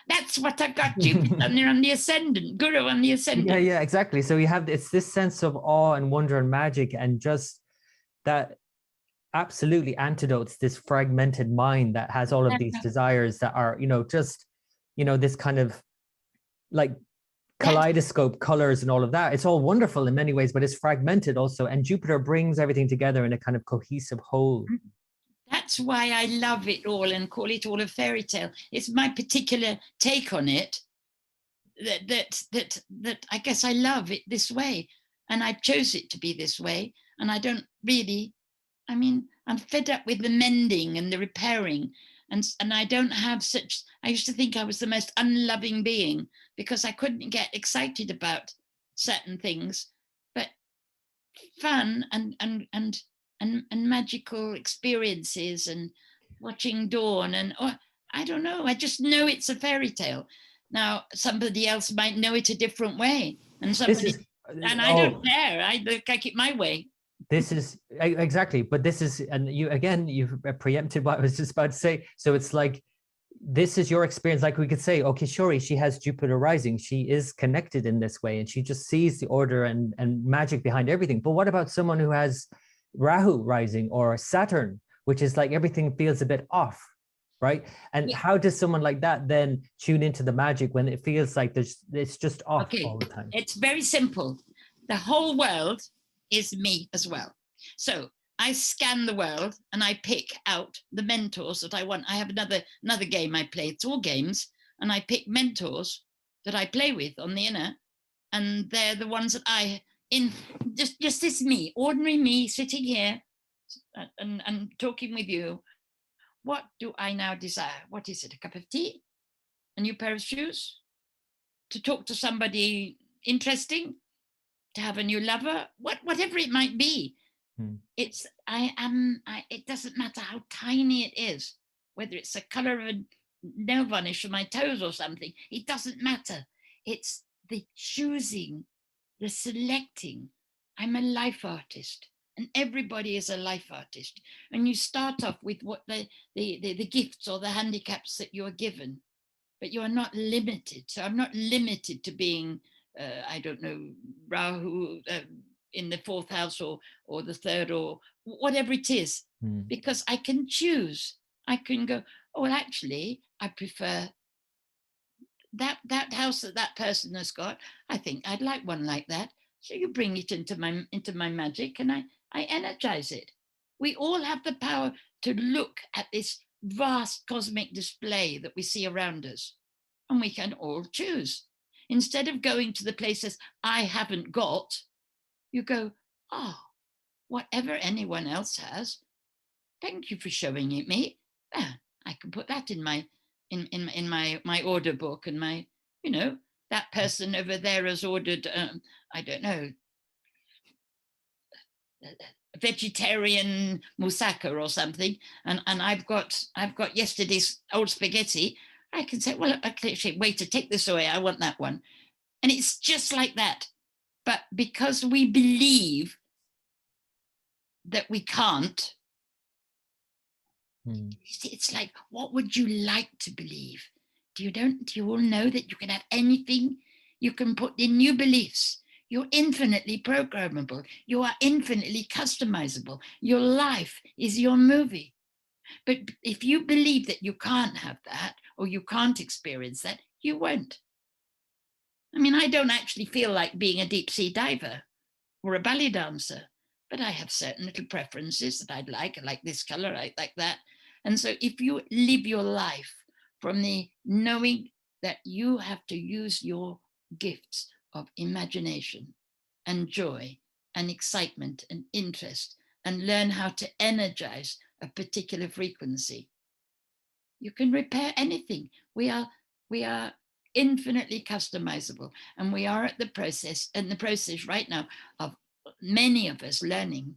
[SPEAKER 2] That's what I've got. Jupiter on the ascendant, Guru on the ascendant.
[SPEAKER 1] Yeah, exactly. So you have, it's this sense of awe and wonder and magic, and just that absolutely antidotes this fragmented mind that has all of these desires that are, just, this kind of like kaleidoscope colors and all of that. It's all wonderful in many ways, but it's fragmented also. And Jupiter brings everything together in a kind of cohesive whole.
[SPEAKER 2] That's why I love it all and call it all a fairy tale. It's my particular take on it that I guess I love it this way. And I chose it to be this way. And I don't really, I'm fed up with the mending and the repairing. And I don't have such, I used to think I was the most unloving being because I couldn't get excited about certain things. But fun and magical experiences and watching dawn and I don't know, I just know it's a fairy tale. Now somebody else might know it a different way, and I don't care. I like it my way.
[SPEAKER 1] This is exactly, but this is, and you've preempted what I was just about to say. So it's like, this is your experience. Like we could say, oh, Kishori, she has Jupiter rising. She is connected in this way, and she just sees the order and magic behind everything. But what about someone who has Rahu rising or Saturn, which is like everything feels a bit off, right? And how does someone like that then tune into the magic when it feels like it's just off all the time?
[SPEAKER 2] It's very simple. The whole world is me as well. So I scan the world and I pick out the mentors that I want. I have another game I play. It's all games, and I pick mentors that I play with on the inner, and they're the ones that just this me, ordinary me, sitting here and talking with you. What do I now desire? What is it? A cup of tea? A new pair of shoes? To talk to somebody interesting? To have a new lover? Whatever it might be. It doesn't matter how tiny it is, whether it's the color of a nail varnish on my toes or something. It doesn't matter. It's the choosing, the selecting. I'm a life artist, and everybody is a life artist. And you start off with what the gifts or the handicaps that you are given, but you are not limited. So I'm not limited to being, I don't know, Rahu in the fourth house or the third or whatever it is, because I can choose. I can go, oh, well, actually, I prefer that house that person has got. I think I'd like one like that. So you bring it into my magic, and I energize it. We all have the power to look at this vast cosmic display that we see around us, and we can all choose. Instead of going to the places I haven't got, you go, oh, whatever anyone else has, thank you for showing it me. I can put that in my my order book, and my, that person over there has ordered, I don't know, vegetarian moussaka or something, and I've got yesterday's old spaghetti. I can say, well, actually, waiter, take this away. I want that one. And it's just like that. But because we believe that we can't, it's like, what would you like to believe? Do you all know that you can have anything? You can put in new beliefs. You're infinitely programmable. You are infinitely customizable. Your life is your movie. But if you believe that you can't have that or you can't experience that, you won't. I mean, I don't actually feel like being a deep sea diver or a ballet dancer, but I have certain little preferences that I'd like. I like this color, I like that. And so if you live your life from the knowing that you have to use your gifts of imagination and joy and excitement and interest and learn how to energize a particular frequency, you can repair anything. We are infinitely customizable, and we are at the process right now of many of us learning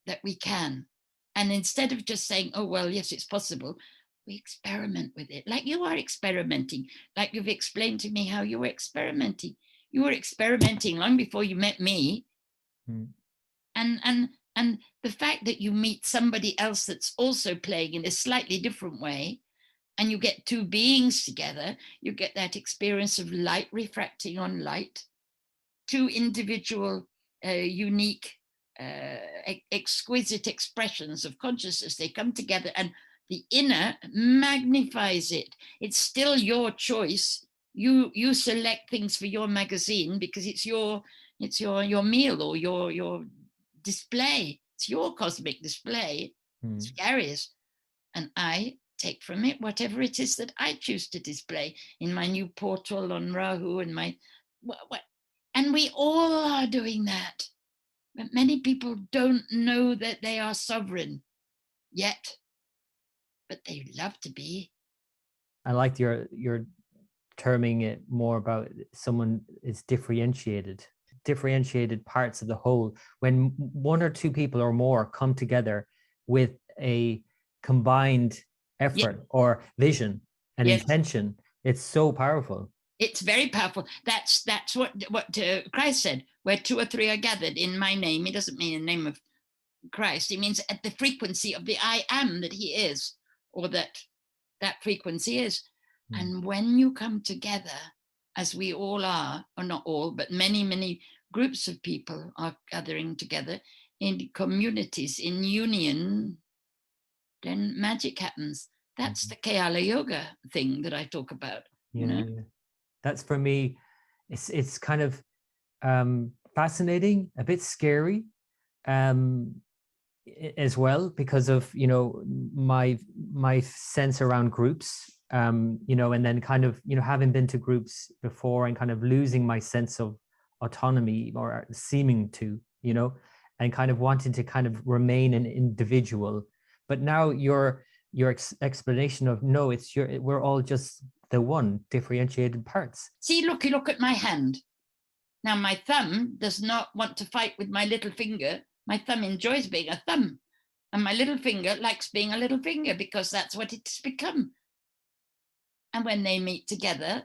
[SPEAKER 2] that we can. And instead of just saying, oh well, yes, it's possible, we experiment with it, like you are experimenting, like you've explained to me how you were experimenting. You were experimenting long before you met me.
[SPEAKER 1] Mm.
[SPEAKER 2] And the fact that you meet somebody else that's also playing in a slightly different way, and you get two beings together, you get that experience of light refracting on light, two individual, unique, exquisite expressions of consciousness. They come together and the inner magnifies it. It's still your choice. You select things for your magazine because it's your meal or your display. It's your cosmic display. It's Gary's. And I take from it whatever it is that I choose to display in my new portal on Rahu and my what. And we all are doing that. But many people don't know that they are sovereign yet, but they love to be.
[SPEAKER 1] I liked your terming it more about someone is differentiated parts of the whole. When one or two people or more come together with a combined
[SPEAKER 2] Yeah,
[SPEAKER 1] effort or vision and
[SPEAKER 2] yes,
[SPEAKER 1] intention, it's so powerful.
[SPEAKER 2] it's very powerful. That's what Christ said. Where two or three are gathered in my name, he doesn't mean in the name of Christ. He means at the frequency of the I am that he is, or that frequency is. And when you come together, as we all are, or not all, but many groups of people are gathering together in communities, in union, then magic happens. That's the Kayala Yoga thing that I talk about, you
[SPEAKER 1] Yeah,
[SPEAKER 2] know?
[SPEAKER 1] yeah. That's for me. It's kind of fascinating, a bit scary, um, as well, because of my sense around groups, and then kind of having been to groups before and kind of losing my sense of autonomy, or seeming to, and kind of wanting to kind of remain an individual. But now your explanation of, no, we're all just the one, differentiated parts.
[SPEAKER 2] See, look at my hand. Now, my thumb does not want to fight with my little finger. My thumb enjoys being a thumb. And my little finger likes being a little finger because that's what it's become. And when they meet together,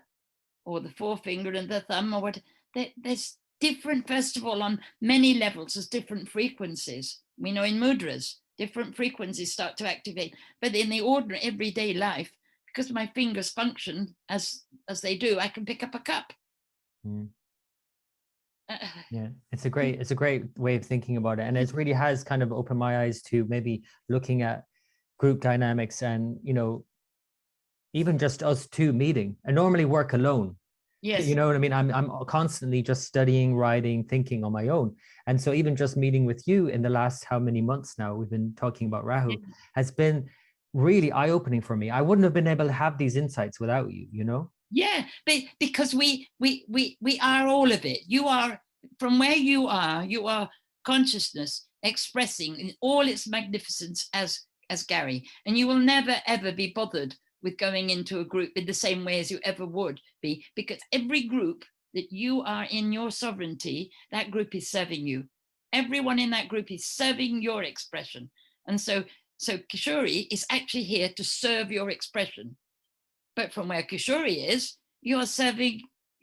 [SPEAKER 2] or the forefinger and the thumb, or what, there's different, first of all, on many levels, there's different frequencies. We know in mudras, different frequencies start to activate. But in the ordinary everyday life, because my fingers function as they do, I can pick up a cup.
[SPEAKER 1] Mm. Yeah, it's a great way of thinking about it, and it really has kind of opened my eyes to maybe looking at group dynamics, and even just us two meeting. I normally work alone.
[SPEAKER 2] Yes.
[SPEAKER 1] You know what I mean? I'm constantly just studying, writing, thinking on my own. And so even just meeting with you in the last how many months now we've been talking about Rahu has been really eye-opening for me. I wouldn't have been able to have these insights without you,
[SPEAKER 2] Yeah, because we are all of it. You are, from where you are consciousness expressing in all its magnificence as Gary, and you will never ever be bothered with going into a group in the same way as you ever would be, because every group that you are in your sovereignty, that group is serving you. Everyone in that group is serving your expression. And so Kishori is actually here to serve your expression. But from where Kishori is, you're serving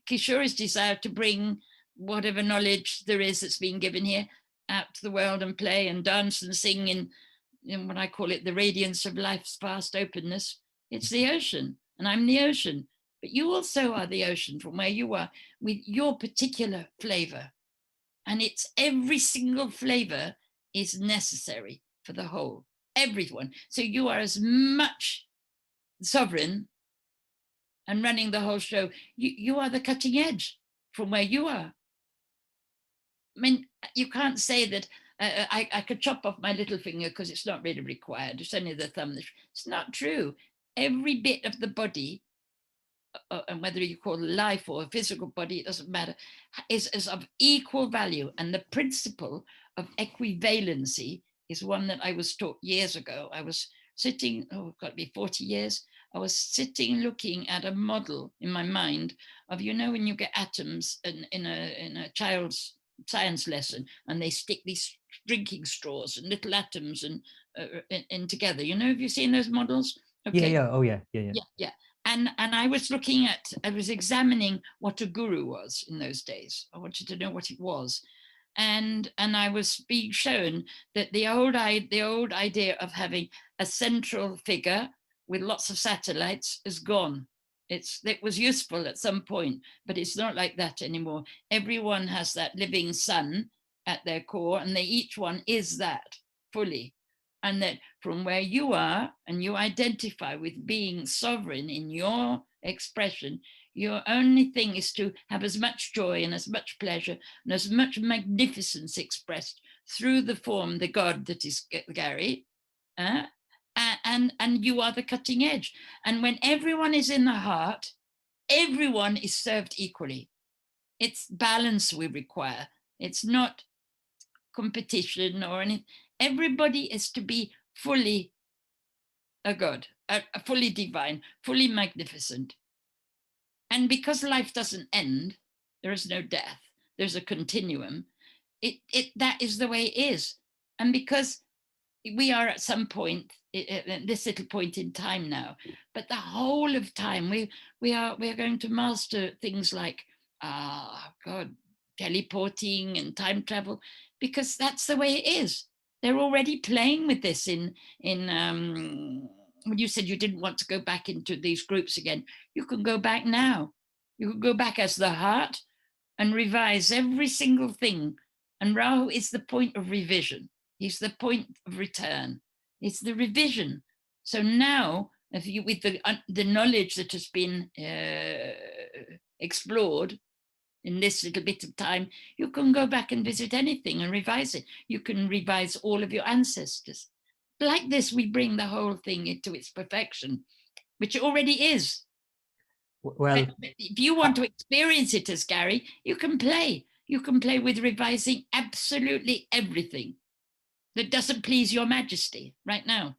[SPEAKER 2] Kishori's desire to bring whatever knowledge there is that's being given here out to the world and play and dance and sing in what I call it the radiance of life's vast openness. It's the ocean, and I'm the ocean. but you also are the ocean from where you are, with your particular flavor. And it's every single flavor is necessary for the whole, everyone. So you are as much sovereign and running the whole show. You are the cutting edge from where you are. I mean, you can't say that I could chop off my little finger because it's not really required. It's only the thumb. It's not true. Every bit of the body, and whether you call it life or a physical body, it doesn't matter, is of equal value. And the principle of equivalency is one that I was taught years ago. I was sitting, got to be 40 years. I was sitting looking at a model in my mind of, you know, when you get atoms in a child's science lesson and they stick these drinking straws and little atoms and in together. You know, have you seen those models?
[SPEAKER 1] Okay.
[SPEAKER 2] Okay.
[SPEAKER 1] Yeah.
[SPEAKER 2] Yeah. And I was examining what a guru was in those days. I wanted to know what it was. And I was being shown that the old idea of having a central figure with lots of satellites is gone. It was useful at some point, but it's not like that anymore. Everyone has that living sun at their core, and each one is that fully. And that from where you are and you identify with being sovereign in your expression, your only thing is to have as much joy and as much pleasure and as much magnificence expressed through the form, the God that is Gary, and you are the cutting edge. And when everyone is in the heart, everyone is served equally. It's balance we require. It's not competition or anything. Everybody is to be fully a God, fully divine, fully magnificent. And because life doesn't end, there is no death, there's a continuum. That is the way it is. And because we are at some point, this little point in time now, but the whole of time, we are going to master things like, God, teleporting and time travel, because that's the way it is. They're already playing with this in when you said you didn't want to go back into these groups again. You can go back now. You can go back as the heart and revise every single thing. And Rahu is the point of revision. He's the point of return. It's the revision. So now, if you, with the knowledge that has been explored in this little bit of time, you can go back and visit anything and revise it. You can revise all of your ancestors. Like this, we bring the whole thing into its perfection, which it already is.
[SPEAKER 1] Well,
[SPEAKER 2] but if you want to experience it as Gary, you can play. You can play with revising absolutely everything that doesn't please your majesty right now.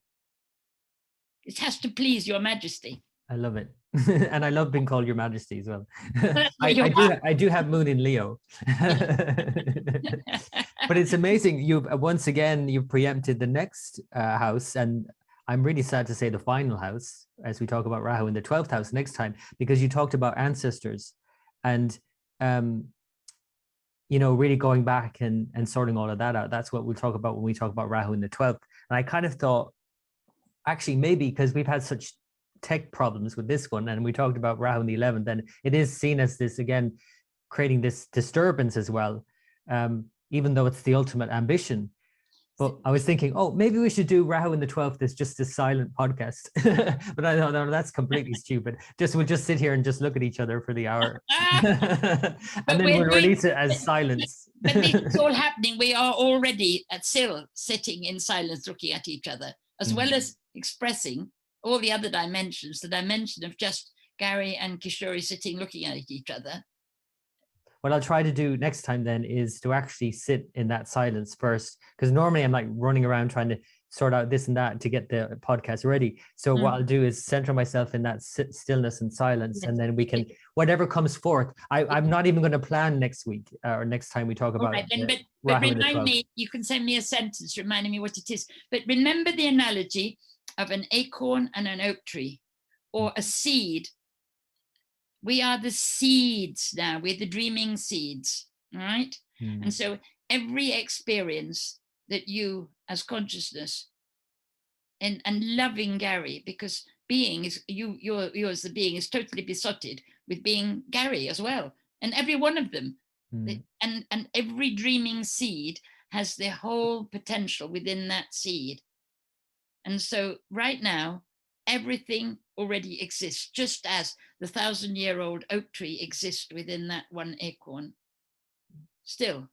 [SPEAKER 2] It has to please your majesty.
[SPEAKER 1] I love it. And I love being called your majesty as well.
[SPEAKER 2] I
[SPEAKER 1] do have moon in Leo. But it's amazing. You've once again, you've preempted the next house, and I'm really sad to say the final house as we talk about Rahu in the 12th house next time, because you talked about ancestors and you know, really going back and sorting all of that out. That's what we'll talk about when we talk about Rahu in the 12th. And I kind of thought, actually, maybe because we've had such tech problems with this one, and we talked about Rahu in the 11th, and it is seen as this, again, creating this disturbance as well, even though it's the ultimate ambition. But I was thinking, oh, maybe we should do Rahu in the 12th as just a silent podcast. But I don't know, that's completely stupid. We'll just sit here and just look at each other for the hour. And then we'll release it as silence.
[SPEAKER 2] But this is all happening. We are already still sitting in silence looking at each other, as well as expressing all the other dimensions, the dimension of just Gary and Kishori sitting looking at each other.
[SPEAKER 1] What I'll try to do next time then is to actually sit in that silence first, because normally I'm like running around trying to sort out this and that to get the podcast ready. So what I'll do is center myself in that stillness and silence, and then we can, whatever comes forth. I'm not even going to plan next week or next time we talk about.
[SPEAKER 2] Right, then, but remind me, you can send me a sentence reminding me what it is. But remember the analogy of an acorn and an oak tree, or a seed. We are the seeds now. We're the dreaming seeds, right? And so every experience that you, as consciousness, and loving Gary, because being is yours, the being is totally besotted with being Gary as well, and every one of them. And every dreaming seed has their whole potential within that seed. And so right now, everything already exists, just as the 1,000-year-old oak tree exists within that one acorn still,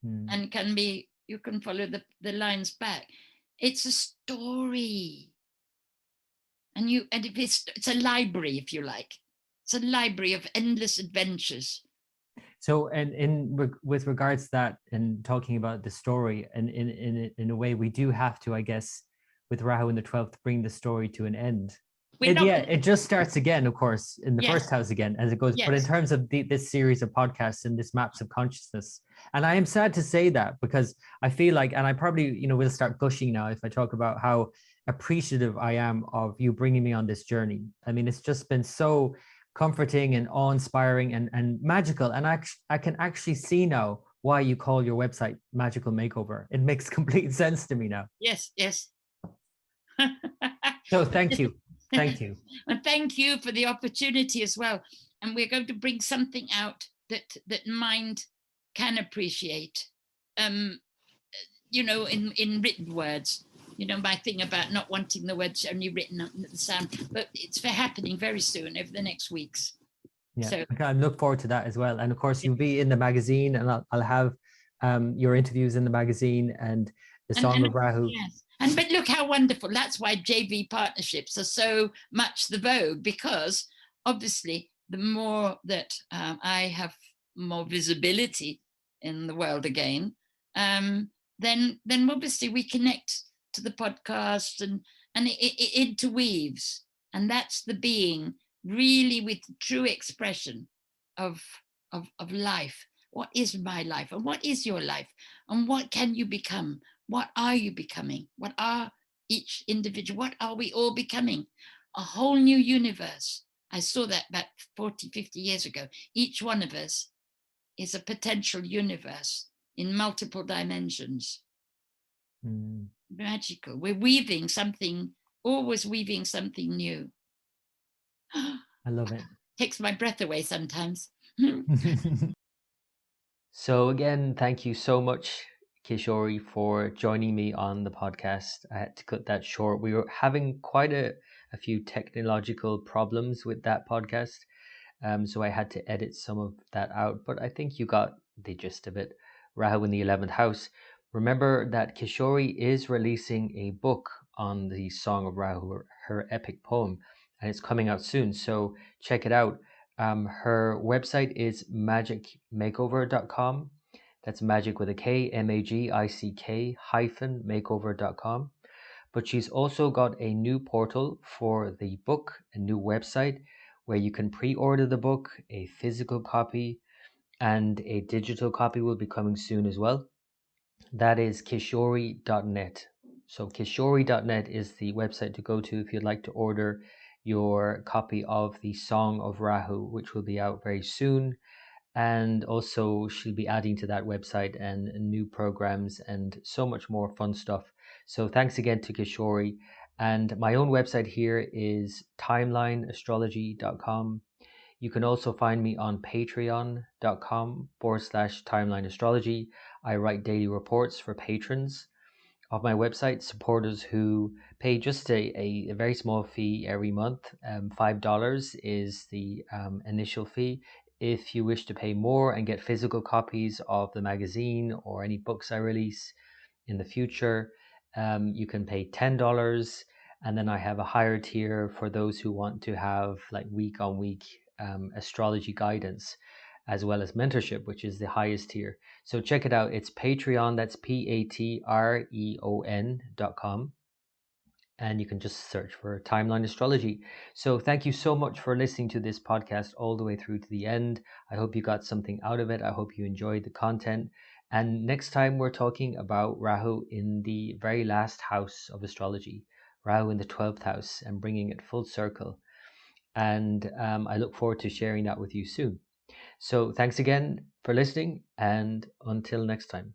[SPEAKER 2] and you can follow the lines back. It's a story. And it's a library, if you like. It's a library of endless adventures.
[SPEAKER 1] So, and with regards to that, and talking about the story, and in a way, we do have to, I guess, with Rahu in the 12th, bring the story to an end. It just starts again, of course, in the first house again as it goes. Yes. But in terms of this series of podcasts and this maps of consciousness, and I am sad to say that, because I feel like, and I probably, will start gushing now if I talk about how appreciative I am of you bringing me on this journey. I mean, it's just been so comforting and awe-inspiring and magical. And I can actually see now why you call your website Magical Makeover. It makes complete sense to me now.
[SPEAKER 2] Yes.
[SPEAKER 1] So thank you. Thank you.
[SPEAKER 2] And thank you for the opportunity as well. And we're going to bring something out that mind can appreciate, in written words. My thing about not wanting the words only written on the sound, but it's for happening very soon over the next weeks.
[SPEAKER 1] Yeah, so I look forward to that as well. And of course, you'll be in the magazine, and I'll have your interviews in the magazine and the Song of Rahu.
[SPEAKER 2] Yes. But look how wonderful. That's why JV partnerships are so much the vogue, because obviously the more that I have more visibility in the world again, then obviously we connect to the podcast, and it interweaves. And that's the being really with true expression of life. What is my life, and what is your life, and what can you become? What are you becoming? What are each individual? What are we all becoming? A whole new universe. I saw that about 40, 50 years ago. Each one of us is a potential universe in multiple dimensions. Magical. We're weaving something, always weaving something new.
[SPEAKER 1] I love it.
[SPEAKER 2] Takes my breath away sometimes.
[SPEAKER 1] So again, thank you so much, Kishori, for joining me on the podcast. I had to cut that short. We were having quite a few technological problems with that podcast, so I had to edit some of that out. But I think you got the gist of it. Rahu in the 11th house. Remember that Kishori is releasing a book on the Song of Rahu, her epic poem, and it's coming out soon. So check it out. Her website is magicmakeover.com. That's magic with a K, MAGICK -makeover.com. But she's also got a new portal for the book, a new website where you can pre-order the book, a physical copy, and a digital copy will be coming soon as well. That is kishori.net. So kishori.net is the website to go to if you'd like to order your copy of the Song of Rahu, which will be out very soon. And also she'll be adding to that website and new programs and so much more fun stuff. So thanks again to Kishori. And my own website here is timelineastrology.com. You can also find me on patreon.com/timelineastrology. I write daily reports for patrons of my website, supporters who pay just a very small fee every month. $5 is the initial fee. If you wish to pay more and get physical copies of the magazine or any books I release in the future, you can pay $10. And then I have a higher tier for those who want to have like week-on-week astrology guidance, as well as mentorship, which is the highest tier. So check it out. It's Patreon. That's patreon.com. And you can just search for Timeline Astrology. So thank you so much for listening to this podcast all the way through to the end. I hope you got something out of it. I hope you enjoyed the content. And next time we're talking about Rahu in the very last house of astrology, Rahu in the 12th house, and bringing it full circle. And I look forward to sharing that with you soon. So thanks again for listening, and until next time.